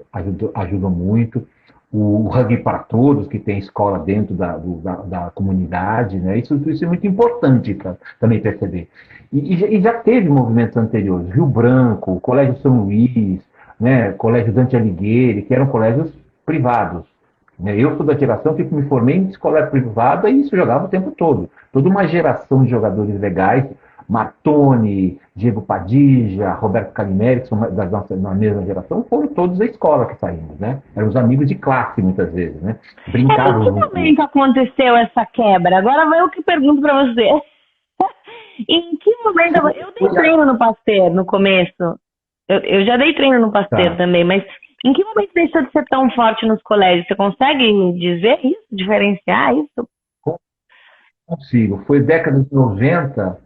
ajudam muito. O Rugby para Todos, que tem escola dentro da comunidade, né? Isso é muito importante para também perceber. E já teve movimentos anteriores, Rio Branco, o Colégio São Luís, né? Colégio Dante Alighieri, que eram colégios privados. Né? Eu sou da geração que me formei em escola privada e isso jogava o tempo todo. Toda uma geração de jogadores legais, Martoni, Diego Padilha, Roberto Calimeri, que são da mesma geração, foram todos da escola que saímos, né? Eram os amigos de classe, muitas vezes, né? Brincavam. Em que momento aconteceu essa quebra? Agora vai eu que pergunto para você. Em que momento... Eu dei treino no Pasteur no começo. Eu já dei treino no Pasteur também, mas em que momento deixou de ser tão forte nos colégios? Você consegue dizer isso? Diferenciar isso? Consigo. Foi década de 90...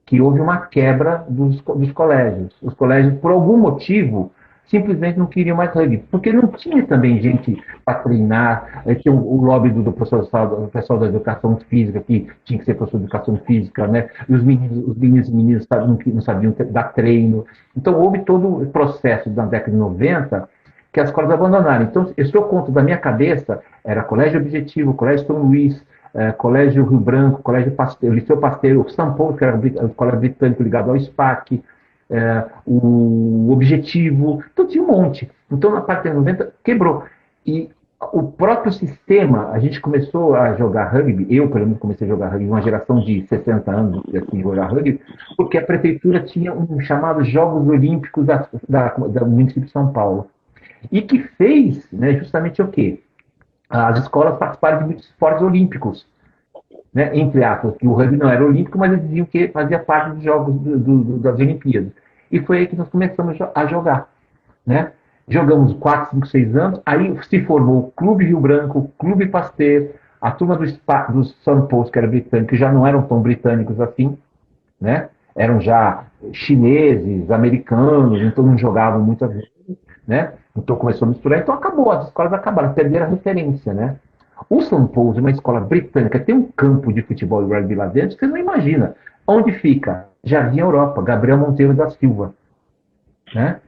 que houve uma quebra dos colégios. Os colégios, por algum motivo, simplesmente não queriam mais rugby, porque não tinha também gente para treinar, tinha o lobby do pessoal da educação física, que tinha que ser professor de educação física, né? E os meninos e meninas não sabiam dar treino. Então, houve todo o processo da década de 90 que as escolas abandonaram. Então, eu sou conto da minha cabeça, era Colégio Objetivo, Colégio São Luís, Colégio Rio Branco, Colégio Pasteiro, Liceu Pasteiro, o São Paulo, que era o colégio britânico ligado ao SPAC, o Objetivo, então tinha um monte. Então, na parte de 90, quebrou. E o próprio sistema, a gente começou a jogar rugby, eu, pelo menos, comecei a jogar rugby, uma geração de 60 anos, assim, jogar rugby, porque a prefeitura tinha um chamado Jogos Olímpicos do município de São Paulo. E que fez, né, justamente o quê? As escolas participaram de muitos esportes olímpicos, né, entre aspas, que o rugby não era olímpico, mas eles diziam que fazia parte dos jogos das Olimpíadas. E foi aí que nós começamos a jogar, né? Jogamos 4, 5, 6 anos, aí se formou o Clube Rio Branco, o Clube Pasteur, a turma dos São Paulo, que era britânico, que já não eram tão britânicos assim, né? Eram já chineses, americanos, então não jogavam muitas vezes, né? Então começou a misturar, então acabou, as escolas acabaram, perderam a referência, né? O São Paulo, uma escola britânica, tem um campo de futebol e rugby lá dentro, você não imagina. Onde fica? Jardim Europa, Gabriel Monteiro da Silva, né?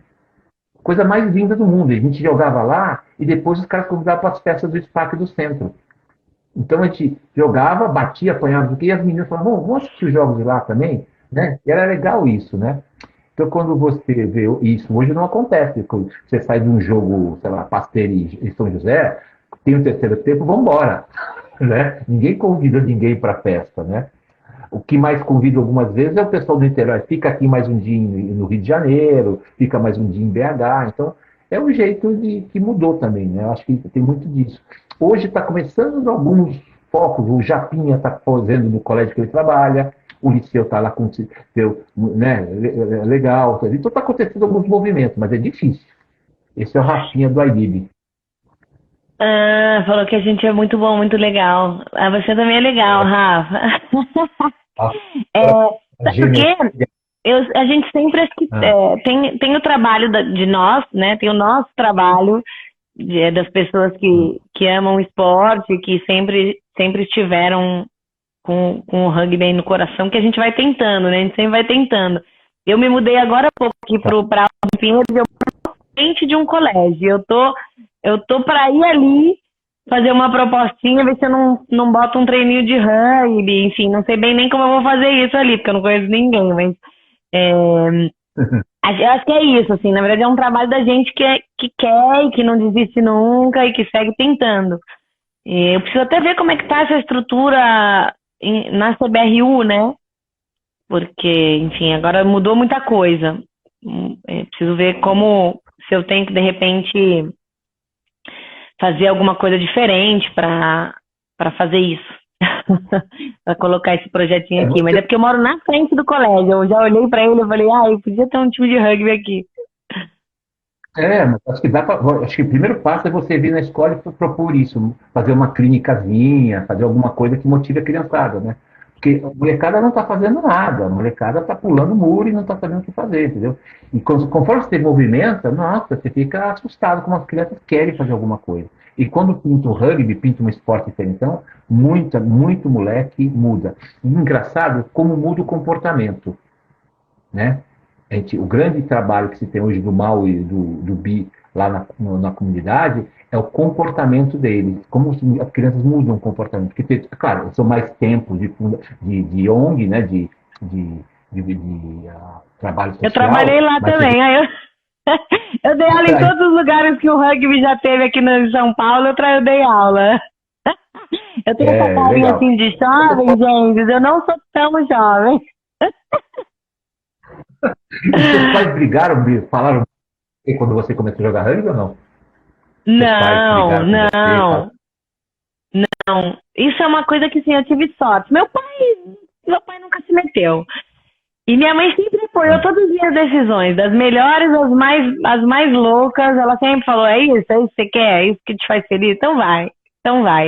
Coisa mais linda do mundo. A gente jogava lá e depois os caras convidavam para as festas do SPAC do centro. Então a gente jogava, batia, apanhava, e as meninas falavam, vamos assistir os jogos de lá também, né? E era legal isso, né? Então quando você vê isso, hoje não acontece. Quando você sai de um jogo, sei lá, Pasteur e São José, tem o terceiro tempo, vamos embora, né? Ninguém convida ninguém para a festa, né? O que mais convido algumas vezes é o pessoal do Niterói. Fica aqui mais um dia no Rio de Janeiro, fica mais um dia em BH. Então, é um jeito que mudou também, né? Eu acho que tem muito disso. Hoje está começando alguns focos. O Japinha está fazendo no colégio que ele trabalha, o Liceu está lá com seu, né, legal. Então, está acontecendo alguns movimentos, mas é difícil. Esse é o Rafinha do IDIB. Falou que a gente é muito bom, muito legal. Você também é legal, Rafa. Sabe por quê? A gente sempre tem o trabalho de nós, né? Tem o nosso trabalho das pessoas que amam o esporte, que sempre estiveram com o rugby no coração, que a gente vai tentando, né? A gente sempre vai tentando. Eu me mudei agora há pouco aqui para Pinheiros, eu estou frente de um colégio. Eu tô para ir ali fazer uma propostinha, ver se eu não boto um treininho de rugby, enfim, não sei bem nem como eu vou fazer isso ali, porque eu não conheço ninguém, mas eu acho que é isso, assim, na verdade é um trabalho da gente que quer e que não desiste nunca e que segue tentando. Eu preciso até ver como é que tá essa estrutura na CBRU, né? Porque, enfim, agora mudou muita coisa. Preciso ver se eu tenho que, de repente, fazer alguma coisa diferente para fazer isso. Para colocar esse projetinho aqui. Mas é porque eu moro na frente do colégio. Eu já olhei para ele e falei, eu podia ter um time de rugby aqui. Mas acho que o primeiro passo é você vir na escola e propor isso, fazer uma clínicazinha, fazer alguma coisa que motive a criançada, né? Porque a molecada não está fazendo nada, a molecada está pulando muro e não está sabendo o que fazer, entendeu? E conforme você movimenta, nossa, você fica assustado como as crianças querem fazer alguma coisa. E quando pinta o rugby, pinta um esporte diferente, então, muito moleque muda. E engraçado como muda o comportamento, né? O grande trabalho que se tem hoje do MAU e do BI lá na comunidade é o comportamento deles, como as crianças mudam o comportamento. Porque, claro, são mais tempos de ONG, né, de trabalho social. Eu trabalhei lá também. Eu dei aula em todos os lugares que o rugby já teve aqui em São Paulo, eu dei aula. Eu tenho essa carinha assim de jovem, gente, eu não sou tão jovem. E seus pais brigaram, falaram quando você começou a jogar rugby ou não? Não. Isso é uma coisa que sim, eu tive sorte. Meu pai nunca se meteu. E minha mãe sempre apoiou todas as minhas decisões, das melhores às mais loucas. Ela sempre falou, é isso que você quer, é isso que te faz feliz, então vai.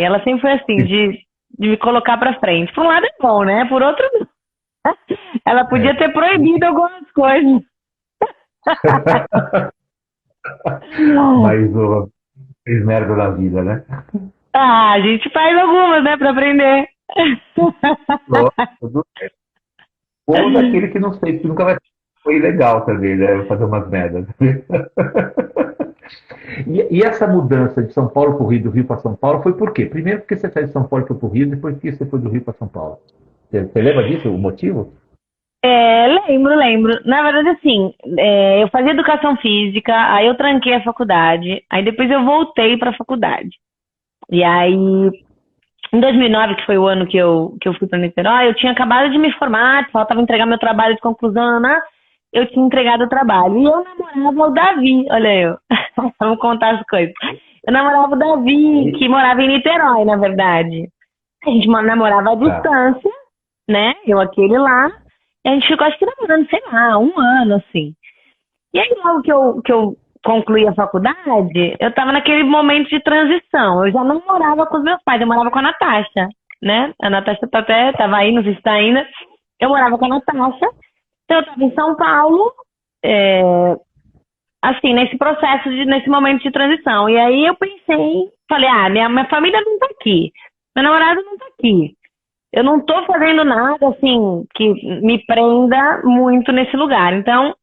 Ela sempre foi assim, de me colocar pra frente. Por um lado é bom, né? Por outro não. Ela podia ter proibido algumas coisas. Mas fez merda da vida, né? A gente faz algumas, né, pra aprender. Ou daquele que não sei, que nunca vai foi legal também, né? Fazer umas merdas. E essa mudança de São Paulo para o Rio, do Rio para São Paulo, foi por quê? Primeiro porque você saiu de São Paulo e foi para o Rio, depois porque você foi do Rio para São Paulo. Você lembra disso, o motivo? Lembro. Na verdade, assim, eu fazia educação física, aí eu tranquei a faculdade, aí depois eu voltei para a faculdade. E aí, em 2009, que foi o ano que eu fui para Niterói, eu tinha acabado de me formar, faltava entregar meu trabalho de conclusão, né? Eu tinha entregado o trabalho. E eu namorava o Davi, olha eu. Vamos contar as coisas. Eu namorava o Davi, que morava em Niterói, na verdade. A gente namorava à distância, né? Eu aquele lá. E a gente ficou, acho que namorando, sei lá, um ano, assim. E aí, logo que eu concluí a faculdade, eu tava naquele momento de transição. Eu já não morava com os meus pais, eu morava com a Natasha, né? A Natasha tava aí, não sei se tá ainda. Eu morava com a Natasha. Então, eu tava em São Paulo, assim, nesse momento de transição. E aí eu pensei, falei, minha família não tá aqui, meu namorado não tá aqui. Eu não tô fazendo nada, assim, que me prenda muito nesse lugar. Então,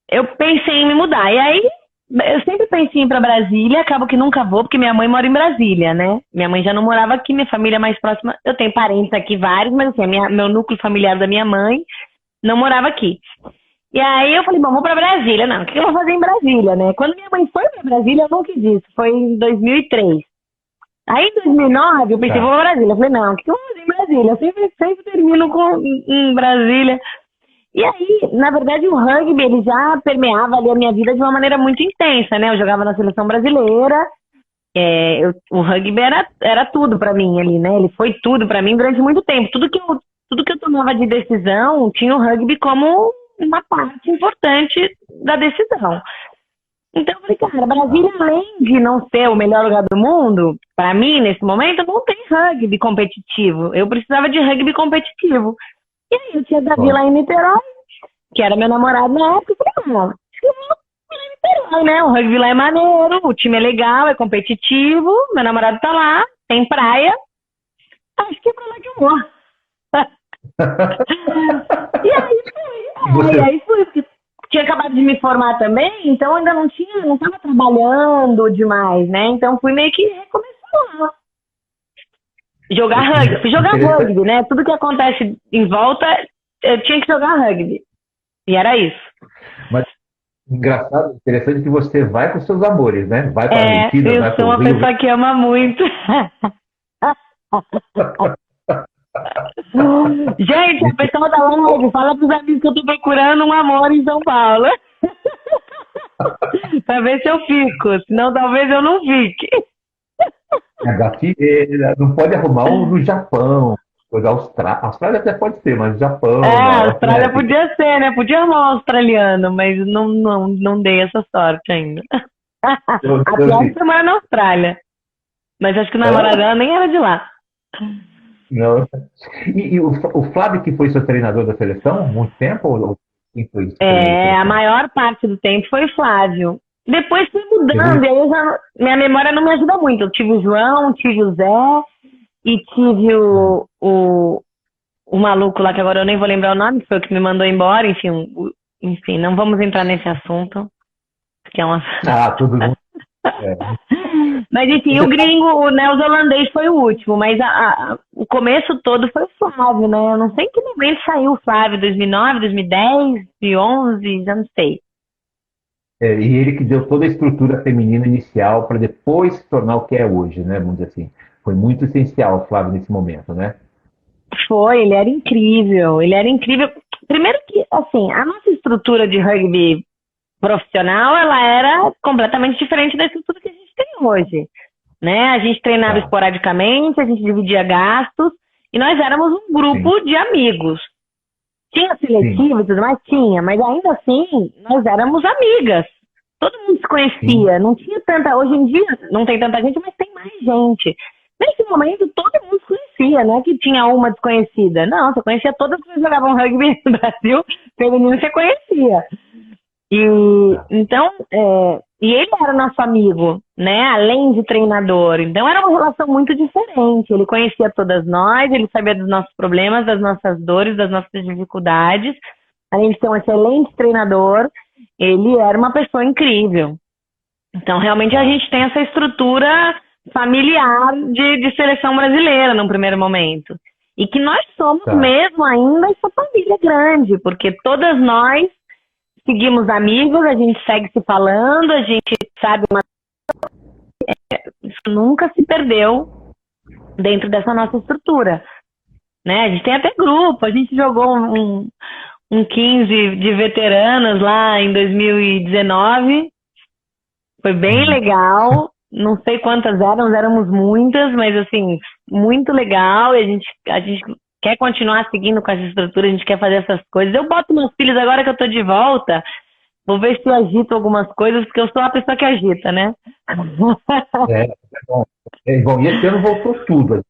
eu pensei em me mudar. E aí, eu sempre pensei em ir pra Brasília, acabo que nunca vou, porque minha mãe mora em Brasília, né? Minha mãe já não morava aqui, minha família mais próxima, eu tenho parentes aqui vários, mas assim, meu núcleo familiar da minha mãe não morava aqui. E aí eu falei, bom, vou pra Brasília. Não, o que eu vou fazer em Brasília, né? Quando minha mãe foi pra Brasília, eu não quis isso. Foi em 2003. Aí em 2009 eu pensei, vou pra Brasília. Eu falei, não, o que eu vou fazer em Brasília? Eu sempre termino em Brasília. E aí, na verdade, o rugby, ele já permeava ali a minha vida de uma maneira muito intensa, né? Eu jogava na seleção brasileira. O rugby era tudo pra mim ali, né? Ele foi tudo pra mim durante muito tempo. Tudo que eu tomava de decisão tinha o rugby como uma parte importante da decisão. Então eu falei, cara, Brasília, além de não ser o melhor lugar do mundo, pra mim, nesse momento, não tem rugby competitivo. Eu precisava de rugby competitivo. E aí eu tinha Davi lá em Niterói, que era meu namorado na época, eu falei, acho que eu vou lá em Niterói, né? O rugby lá é maneiro, o time é legal, é competitivo, meu namorado tá lá, tem praia, acho que é pra lá que eu vou. E aí foi, porque tinha acabado de me formar também, então ainda não estava trabalhando demais, né? Então fui meio que recomeçar. Jogar rugby, fui jogar rugby, né? Tudo que acontece em volta, eu tinha que jogar rugby. E era isso. Mas engraçado, interessante que você vai com seus amores, né? Vai para Argentina, vai para eu sou uma pessoa que ama muito. Gente, a pessoa da live, fala pros amigos que eu tô procurando um amor em São Paulo. Pra ver se eu fico, senão talvez eu não fique. É gafieira, não pode arrumar um no Japão, coisa Austrália até pode ser, mas Japão. A Austrália podia ser, né? Podia arrumar um australiano, mas não dei essa sorte ainda. A pior que você mora na Austrália. Mas acho que o namorado dela nem era de lá. Não. E o Flávio, que foi seu treinador da seleção, muito tempo? Ou quem foi isso? A maior parte do tempo foi o Flávio. Depois fui mudando, e aí minha memória não me ajuda muito. Eu tive o João, tive o Zé, e tive o maluco lá, que agora eu nem vou lembrar o nome, que foi o que me mandou embora. Enfim, não vamos entrar nesse assunto, que é uma... todo mundo. Mas enfim, o gringo, o neozelandês foi o último, mas o começo todo foi o Flávio, né? Eu não sei em que momento saiu o Flávio, 2009, 2010, 2011, já não sei. E ele que deu toda a estrutura feminina inicial para depois se tornar o que é hoje, né? Vamos dizer assim. Foi muito essencial o Flávio nesse momento, né? Foi, ele era incrível, Primeiro que, assim, a nossa estrutura de rugby profissional, ela era completamente diferente da estrutura que a gente tem hoje, né? A gente treinava esporadicamente, a gente dividia gastos, e nós éramos um grupo de amigos. Tinha seletivo e tudo mais? Tinha, mas ainda assim, nós éramos amigas. Todo mundo se conhecia, não tinha tanta... Hoje em dia não tem tanta gente, mas tem mais gente. Nesse momento, todo mundo se conhecia, não é que tinha uma desconhecida. Não, você conhecia todas que jogavam rugby no Brasil, feminino você conhecia. Então, e ele era nosso amigo, né? Além de treinador. Então era uma relação muito diferente. Ele conhecia todas nós, ele sabia dos nossos problemas, das nossas dores, das nossas dificuldades. Além de ser um excelente treinador, ele era uma pessoa incrível. Então, realmente, a gente tem essa estrutura familiar de seleção brasileira num primeiro momento. E que nós somos Tá. mesmo ainda essa família grande, porque todas nós seguimos amigos, a gente segue se falando, a gente sabe, isso nunca se perdeu dentro dessa nossa estrutura, né? A gente tem até grupo, a gente jogou um 15 de veteranas lá em 2019, foi bem legal, não sei quantas éramos muitas, mas assim, muito legal, e a gente quer continuar seguindo com essa estrutura, a gente quer fazer essas coisas. Eu boto meus filhos agora que eu tô de volta, vou ver se eu agito algumas coisas, porque eu sou uma pessoa que agita, né? É bom. Bom, e esse ano voltou tudo.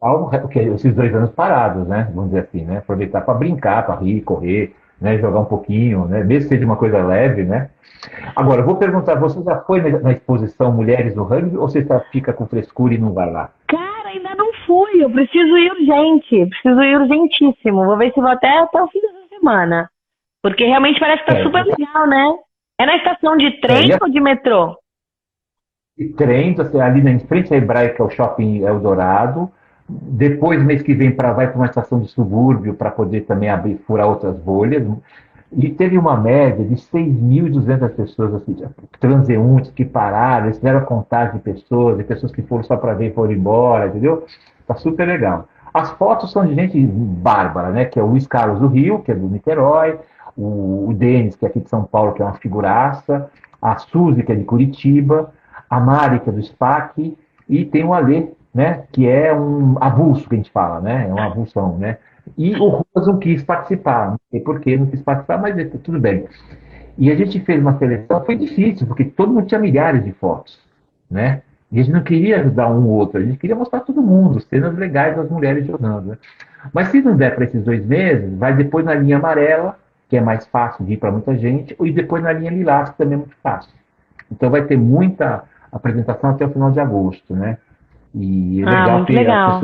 Aproveitar porque esses 2 anos parados, né? Vamos dizer assim, né? Aproveitar para brincar, para rir, correr, né? Jogar um pouquinho, né? Mesmo que seja uma coisa leve, né? Agora, eu vou perguntar, você já foi na exposição Mulheres no Rugby ou você fica com frescura e não vai lá? Cara, ainda não fui, eu preciso ir urgente, preciso ir urgentíssimo. Vou ver se vou até o fim dessa semana. Porque realmente parece que tá super legal, né? É na estação de trem ou de metrô? E trem, você, ali na frente à Hebraica, o Shopping Eldorado. Depois, mês que vem, vai para uma estação de subúrbio para poder também abrir, furar outras bolhas. E teve uma média de 6.200 pessoas, assim, transeuntes que pararam, eles fizeram a contagem de pessoas que foram só para ver e foram embora, entendeu? Tá super legal. As fotos são de gente bárbara, né? Que é o Luiz Carlos do Rio, que é do Niterói, o Denis, que é aqui de São Paulo, que é uma figuraça, a Suzy, que é de Curitiba, a Mari, que é do SPAC, e tem o Alê, né? Que é um avulso, que a gente fala, né? É um avulsão, né? E o Rubens não quis participar, não sei por que não quis participar, mas tudo bem. E a gente fez uma seleção, foi difícil, porque todo mundo tinha milhares de fotos, né? E a gente não queria ajudar um ou outro, a gente queria mostrar todo mundo, cenas legais das mulheres jogando, né? Mas se não der para esses 2 meses, vai depois na linha amarela, que é mais fácil de ir para muita gente, e depois na linha lilás, que também é muito fácil. Então vai ter muita apresentação até o final de agosto, né? E é legal muito que legal. as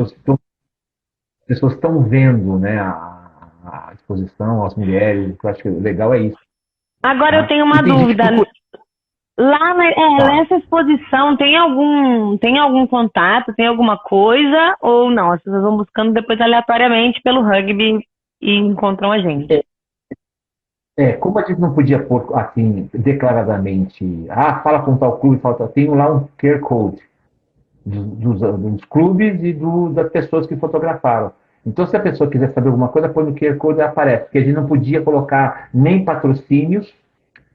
pessoas estão vendo, né, a exposição, as mulheres, que eu acho que o legal é isso. Agora eu Tá? tenho uma E tem gente dúvida. que Lá tá. nessa exposição tem algum contato, tem alguma coisa ou não? As pessoas vão buscando depois aleatoriamente pelo rugby e encontram a gente. Como a gente não podia pôr assim declaradamente, fala com tal clube, tem lá um QR Code dos clubes e das pessoas que fotografaram. Então, se a pessoa quiser saber alguma coisa, põe no QR Code e aparece, porque a gente não podia colocar nem patrocínios,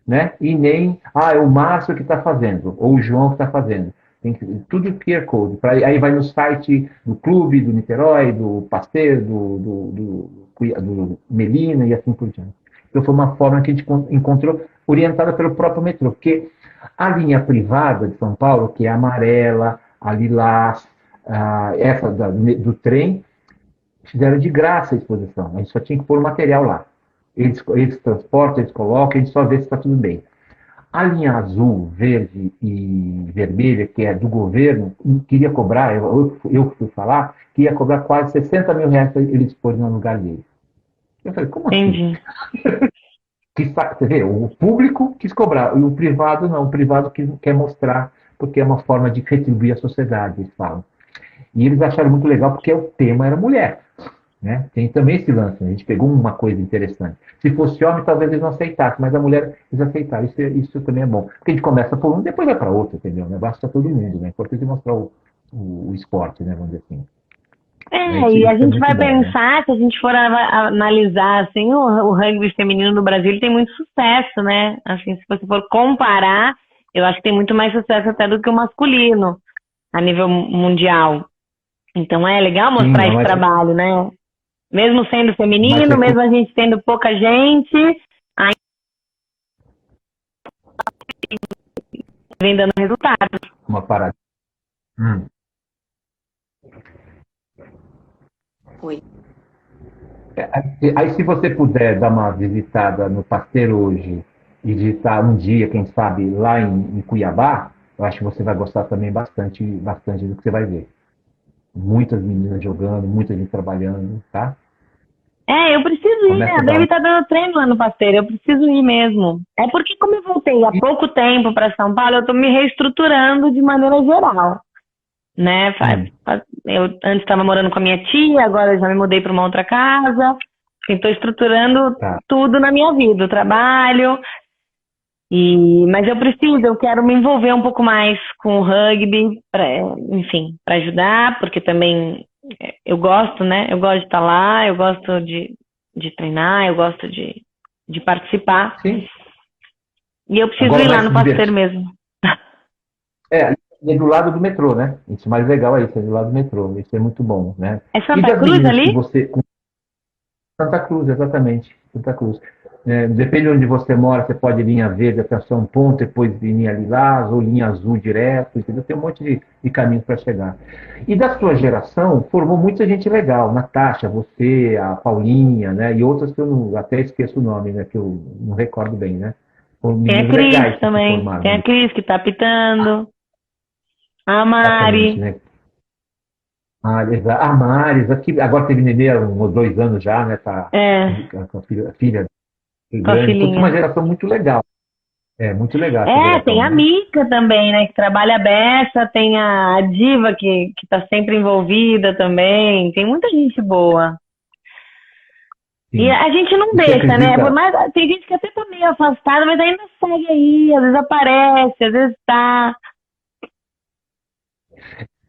né? E nem, é o Márcio que está fazendo, ou o João que está fazendo. Tem tudo QR Code. Aí vai no site do clube, do Niterói, do Pasteur, do Melina e assim por diante. Então foi uma forma que a gente encontrou, orientada pelo próprio metrô, porque a linha privada de São Paulo, que é a amarela, a lilás, essa do trem, fizeram de graça a exposição. A gente só tinha que pôr o material lá. Eles transportam, eles colocam, a gente só vê se está tudo bem. A linha azul, verde e vermelha, que é do governo, queria cobrar, eu fui falar, que ia cobrar quase 60 mil reais para eles porem no lugar deles. Eu falei, como assim? Entendi. Você vê, o público quis cobrar, e o privado não, o privado quer mostrar, porque é uma forma de retribuir a sociedade, eles falam. E eles acharam muito legal porque o tema era mulher. Né? Tem também esse lance, né? A gente pegou uma coisa interessante. Se fosse homem, talvez eles não aceitassem, mas a mulher eles aceitaram. Isso também é bom. Porque a gente começa por um, depois vai para outro, entendeu? O negócio para todo mundo, né? É importante mostrar o esporte, né? Vamos dizer assim. E a Isso é gente muito vai bom, pensar, se a gente for analisar, assim, o rugby feminino no Brasil ele tem muito sucesso, né? Assim, se você for comparar, eu acho que tem muito mais sucesso até do que o masculino, a nível mundial. Então é legal mostrar Sim, esse trabalho, né? Mesmo sendo feminino, mesmo a gente tendo pouca gente, ainda vem dando resultados. uma parada. Oi. Aí, se você puder dar uma visitada no Pasteur hoje e visitar um dia, quem sabe, lá em Cuiabá, eu acho que você vai gostar também bastante, bastante do que você vai ver. Muitas meninas jogando, muita gente trabalhando, tá? Eu preciso ir, né? A Baby tá dando treino lá no Pasteiro, eu preciso ir mesmo. É porque como eu voltei há pouco tempo para São Paulo, eu tô me reestruturando de maneira geral, né? Eu antes estava morando com a minha tia, agora eu já me mudei para uma outra casa. Estou estruturando tudo na minha vida, o trabalho. Mas eu quero me envolver um pouco mais com o rugby, para ajudar, porque também eu gosto, né? Eu gosto de estar lá, eu gosto de treinar, eu gosto de participar. Sim. E eu preciso ir lá no Pasteiro mesmo. É do lado do metrô, né? Isso mais legal é isso, é do lado do metrô. Isso é muito bom, né? É Santa Cruz ali? Santa Cruz, exatamente. Santa Cruz. Depende de onde você mora, você pode ir linha verde até só um ponto, depois ir linha lilás ou linha azul direto, entendeu? Tem um monte de caminhos para chegar. E da sua geração, formou muita gente legal. Natasha, você, a Paulinha, né? E outras que eu até esqueço o nome, né? Que eu não recordo bem, né? Tem a Cris também. Tem a Cris que tá apitando. A Mari. Né? A Maris, aqui, agora teve nenê há uns 2 anos já, né? Tá com a filha grande. Uma geração muito legal. Muito legal. Tem a Mica também, né? Que trabalha a beça, tem a Diva que tá sempre envolvida também. Tem muita gente boa. Sim. E a gente não deixa, né? Por mais, tem gente que até tá meio afastada, mas ainda segue aí, às vezes aparece, às vezes tá.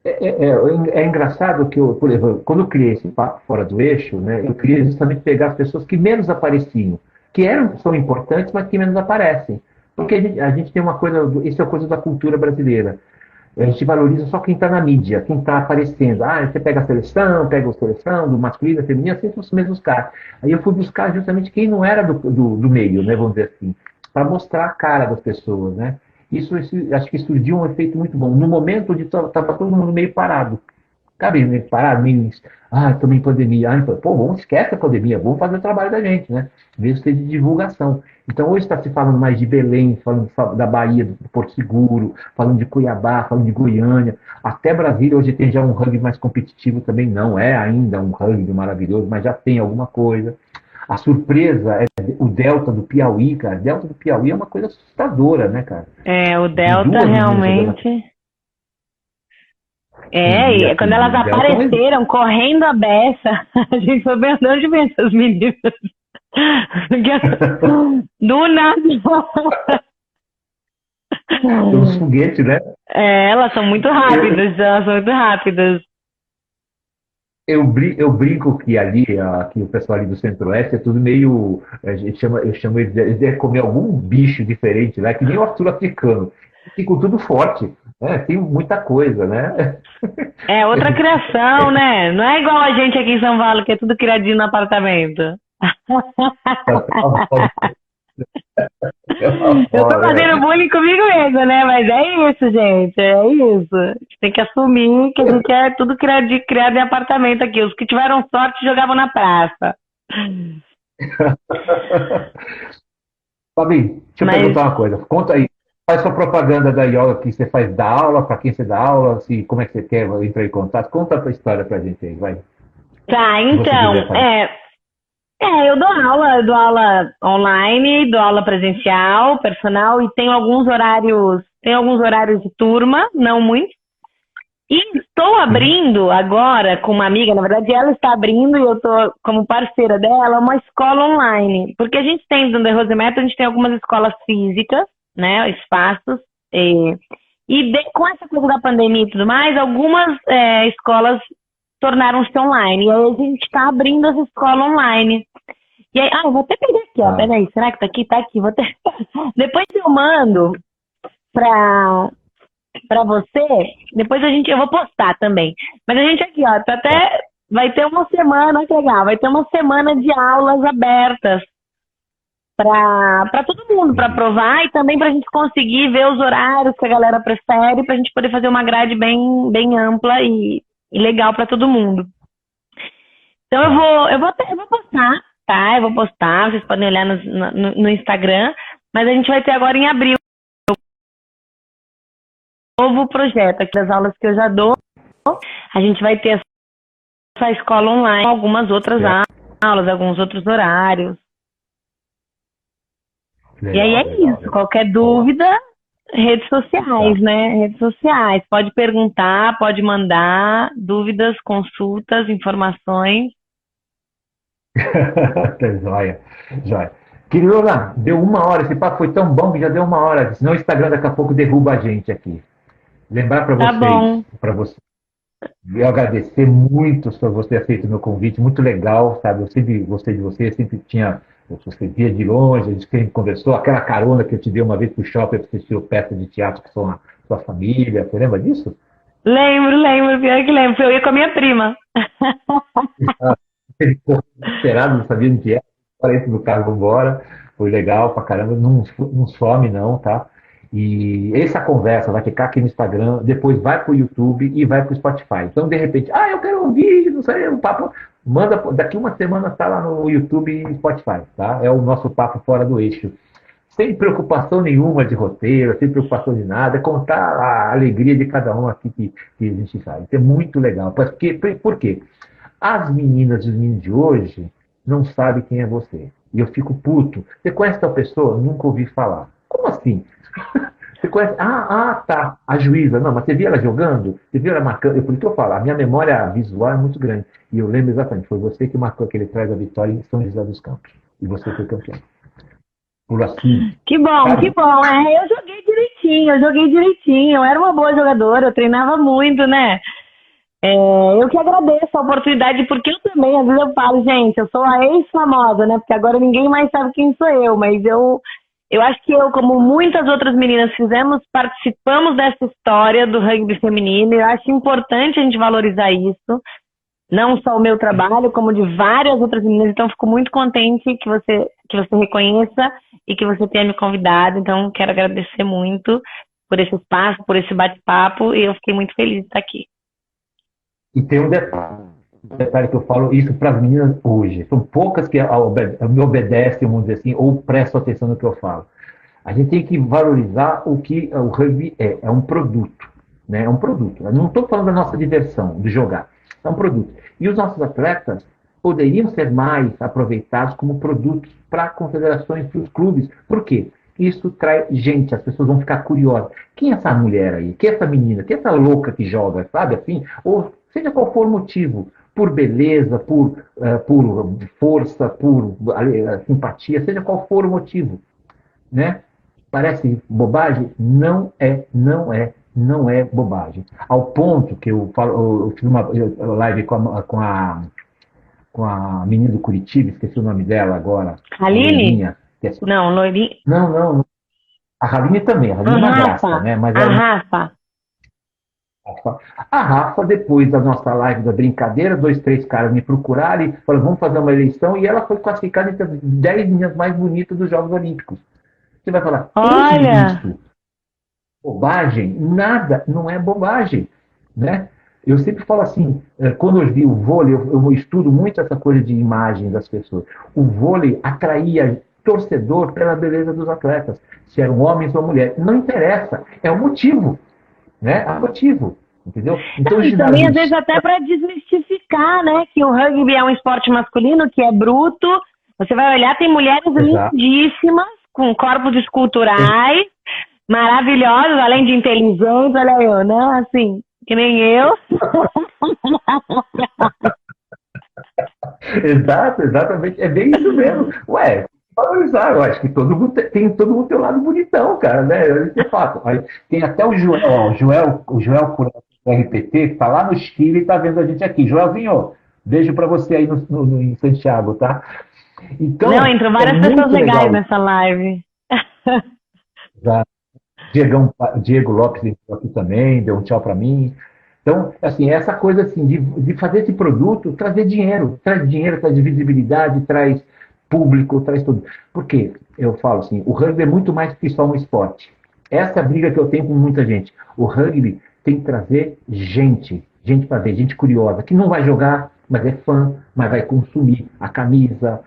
É engraçado que por exemplo, quando eu criei esse Papo Fora do Eixo, né, eu queria justamente pegar as pessoas que menos apareciam, que são importantes, mas que menos aparecem. Porque a gente tem uma coisa, isso é coisa da cultura brasileira. A gente valoriza só quem está na mídia, quem está aparecendo. Você pega a seleção do masculino, feminino, sempre os mesmos caras. Aí eu fui buscar justamente quem não era do meio, né, vamos dizer assim, para mostrar a cara das pessoas, né? Isso acho que surgiu um efeito muito bom. No momento onde estava todo mundo meio parado. Sabe, meio parado, meio. Estamos em pandemia. Vamos, esquece a pandemia, vamos fazer o trabalho da gente, né? Em vez de ter de divulgação. Então, hoje está se falando mais de Belém, falando da Bahia, do Porto Seguro, falando de Cuiabá, falando de Goiânia. Até Brasília, hoje tem já um rugby mais competitivo também. Não é ainda um rugby maravilhoso, mas já tem alguma coisa. A surpresa é o Delta do Piauí, cara. O Delta do Piauí é uma coisa assustadora, né, cara? O Delta realmente. E quando elas apareceram correndo a beça, a gente foi pensando de ver essas meninas. Do nada. São uns foguetes, né? Elas são muito rápidas, Eu brinco que que o pessoal ali do Centro-Oeste é tudo meio. Eu chamo eles de comer algum bicho diferente, né? Que nem o Arthur africano. Ficam tudo forte, né? Tem muita coisa, né? É outra criação, né? Não é igual a gente aqui em São Paulo, que é tudo criadinho no apartamento. Eu tô fazendo bullying comigo mesmo, né? Mas é isso, gente. É isso. A gente tem que assumir que a gente é tudo criado em apartamento aqui. Os que tiveram sorte jogavam na praça. Fabinho, deixa eu perguntar uma coisa. Conta aí. Faz sua propaganda da Iola que você faz da aula, para quem você dá aula, como é que você quer entrar em contato. Conta a história pra gente aí, vai. Tá, então, eu dou aula online, dou aula presencial, personal, e tenho alguns horários de turma, não muito. E estou abrindo agora com uma amiga, na verdade ela está abrindo e eu estou como parceira dela, uma escola online. Porque a gente tem, no The Rose Method, a gente tem algumas escolas físicas, né, espaços, com essa coisa da pandemia e tudo mais, algumas escolas tornaram-se online. E aí a gente está abrindo essa escola online. E aí, eu vou até pegar aqui, ó. Peraí, será que tá aqui? Tá aqui. Depois eu mando pra você. Depois eu vou postar também. Mas a gente aqui, ó, vai ter uma semana, que legal, vai ter uma semana de aulas abertas para todo mundo, para provar e também para a gente conseguir ver os horários que a galera prefere, para a gente poder fazer uma grade bem, bem ampla e legal para todo mundo. Então eu vou postar, tá? Eu vou postar, vocês podem olhar no Instagram, mas a gente vai ter agora em abril um novo projeto aqui das aulas que eu já dou. A gente vai ter essa escola online, algumas outras aulas. aulas, alguns outros horários. Legal, E aí é legal, isso. legal. Qualquer dúvida, redes sociais, Tá. né? Redes sociais. Pode perguntar, pode mandar dúvidas, consultas, informações. Joia, joia. Querida, deu 1 hora, esse papo foi tão bom que já deu 1 hora, senão o Instagram daqui a pouco derruba a gente aqui. Lembrar Tá bom. para você, eu agradecer muito por você ter feito o meu convite, muito legal, sabe? Eu sempre gostei de você, sempre tinha, você via de longe, a gente sempre conversou, aquela carona que eu te dei uma vez pro shopping, você assistiu peça de teatro com sua família, você lembra disso? Lembro, pior que lembro. Eu ia com a minha prima. Esperado, não sabia o que era, parei do carro, vamos embora, foi legal pra caramba, não some não, tá? E essa conversa vai ficar aqui no Instagram, depois vai pro YouTube e vai pro Spotify. Então, de repente, eu quero um vídeo, não sei, um papo, manda, daqui uma semana tá lá no YouTube e Spotify, tá? É o nosso papo fora do eixo. Sem preocupação nenhuma de roteiro, sem preocupação de nada, é contar a alegria de cada um aqui que a gente faz. Isso é muito legal. Por quê? As meninas e os meninos de hoje não sabem quem é você. E eu fico puto. Você conhece tal pessoa? Nunca ouvi falar. Como assim? Você conhece? Tá. A juíza. Não, mas você viu ela jogando? Você viu ela marcando? Por isso que eu falo, a minha memória visual é muito grande. E eu lembro exatamente, foi você que marcou aquele traz da vitória em São José dos Campos. E você foi campeão. Por assim. Que bom, Sabe? que bom. Eu joguei direitinho. Eu era uma boa jogadora, eu treinava muito, né? Eu que agradeço a oportunidade, porque eu também, às vezes eu falo, gente, eu sou a ex-famosa, né? Porque agora ninguém mais sabe quem sou eu, mas eu acho que eu, como muitas outras meninas participamos dessa história do rugby feminino, e eu acho importante a gente valorizar isso, não só o meu trabalho, como de várias outras meninas, então fico muito contente que você reconheça e que você tenha me convidado, então quero agradecer muito por esse espaço, por esse bate-papo, e eu fiquei muito feliz de estar aqui. E tem um detalhe que eu falo isso para as meninas hoje. São poucas que me obedecem, vamos dizer assim, ou prestam atenção no que eu falo. A gente tem que valorizar o que o rugby é. É um produto. Né? É um produto. Eu não estou falando da nossa diversão, de jogar. É um produto. E os nossos atletas poderiam ser mais aproveitados como produtos para confederações, para os clubes. Por quê? Isso traz gente, as pessoas vão ficar curiosas. Quem é essa mulher aí? Quem é essa menina? Quem é essa louca que joga? Sabe assim? Ou seja qual for o motivo, por beleza, por força, por simpatia, seja qual for o motivo, né? Parece bobagem? Não é bobagem. Ao ponto que eu falo, eu fiz uma live com a menina do Curitiba, esqueci o nome dela agora, a Aline? loirinha. Não, Loirinha. Não, a Raline também, a Raline é uma graça, né? Mas A Rafa. A Rafa, depois da nossa live da brincadeira, 2, 3 caras me procuraram e falaram, vamos fazer uma eleição, e ela foi classificada entre as 10 meninas mais bonitas dos Jogos Olímpicos. Você vai falar, Olha! isso, bobagem? Nada, não é bobagem, né? Eu sempre falo assim, quando eu vi o vôlei, eu estudo muito essa coisa de imagem das pessoas. O vôlei atraía torcedor pela beleza dos atletas, se eram homens ou mulheres. Não interessa, é o motivo, né? É o motivo, entendeu? Então, E também, às vezes, até para desmistificar, né? Que o rugby é um esporte masculino, que é bruto. Você vai olhar, tem mulheres lindíssimas, com corpos esculturais, maravilhosos, além de inteligentes, olha eu, né? Assim, que nem eu. Exatamente. É bem isso mesmo. Ué, valorizar, eu acho que todo mundo tem o lado bonitão, cara, né? Isso é fato. Aí, tem até o Joel, o Joel do RPT, que tá lá no Chile e tá vendo a gente aqui. Joelzinho, beijo pra você aí em Santiago, tá? Então, não, entram várias pessoas legais nessa live. Diego Lopes entrou aqui também, deu um tchau para mim. Então, assim, essa coisa assim, de fazer esse produto, trazer dinheiro, traz visibilidade, traz público, traz tudo. Por quê? Eu falo assim, o rugby é muito mais que só um esporte. Essa é a briga que eu tenho com muita gente. O rugby tem que trazer gente para ver, gente curiosa, que não vai jogar, mas é fã, mas vai consumir a camisa,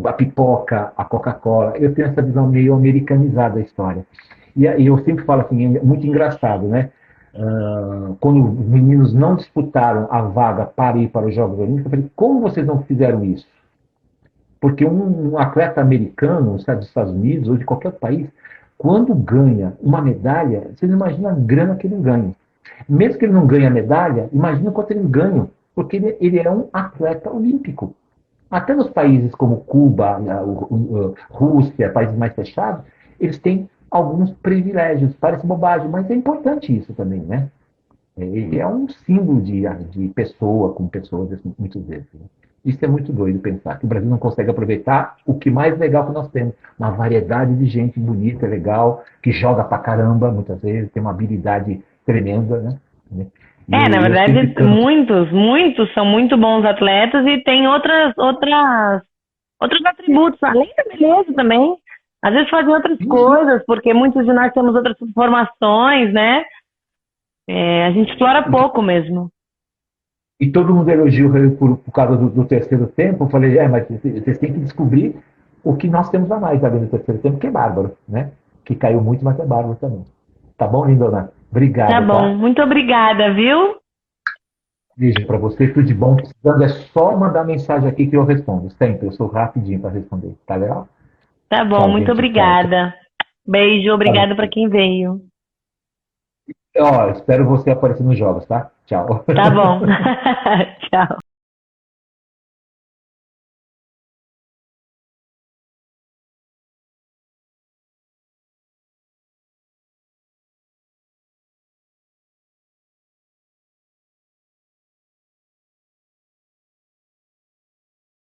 a pipoca, a Coca-Cola. Eu tenho essa visão meio americanizada da história. E eu sempre falo assim, é muito engraçado, né? Quando os meninos não disputaram a vaga para ir para os Jogos Olímpicos, eu falei, como vocês não fizeram isso? Porque um atleta americano, sabe, dos Estados Unidos ou de qualquer país, quando ganha uma medalha, você não imagina a grana que ele ganha. Mesmo que ele não ganhe a medalha, imagina quanto ele ganha, porque ele é um atleta olímpico. Até nos países como Cuba, Rússia, países mais fechados, eles têm alguns privilégios. Parece bobagem, mas é importante isso também, né? Ele é um símbolo de pessoa com pessoas, muitas vezes. Né? Isso é muito doido pensar, que o Brasil não consegue aproveitar o que mais legal que nós temos. Uma variedade de gente bonita, legal, que joga pra caramba, muitas vezes, tem uma habilidade tremenda, né? E Na eu sempre verdade, canto. muitos são muito bons atletas e tem outros atributos, além da beleza também. Às vezes fazem outras Sim, sim. coisas, porque muitos de nós temos outras formações, né? A gente explora pouco mesmo. E todo mundo elogiou ele por causa do terceiro tempo. Eu falei, mas vocês têm que descobrir o que nós temos a mais ali no terceiro tempo, que é bárbaro, né? Que caiu muito, mas é bárbaro também. Tá bom, lindona? Tá Obrigado, bom, tá? muito obrigada, viu? Beijo pra você, tudo de bom. Precisando é só mandar mensagem aqui que eu respondo. Sempre, eu sou rapidinho para responder. Tá legal? Tá bom, Tchau, muito gente. Tchau. obrigada. Beijo, Tchau. obrigada para quem veio. Ó, espero você aparecer nos jogos, tá? Tchau. Tá bom. Tchau.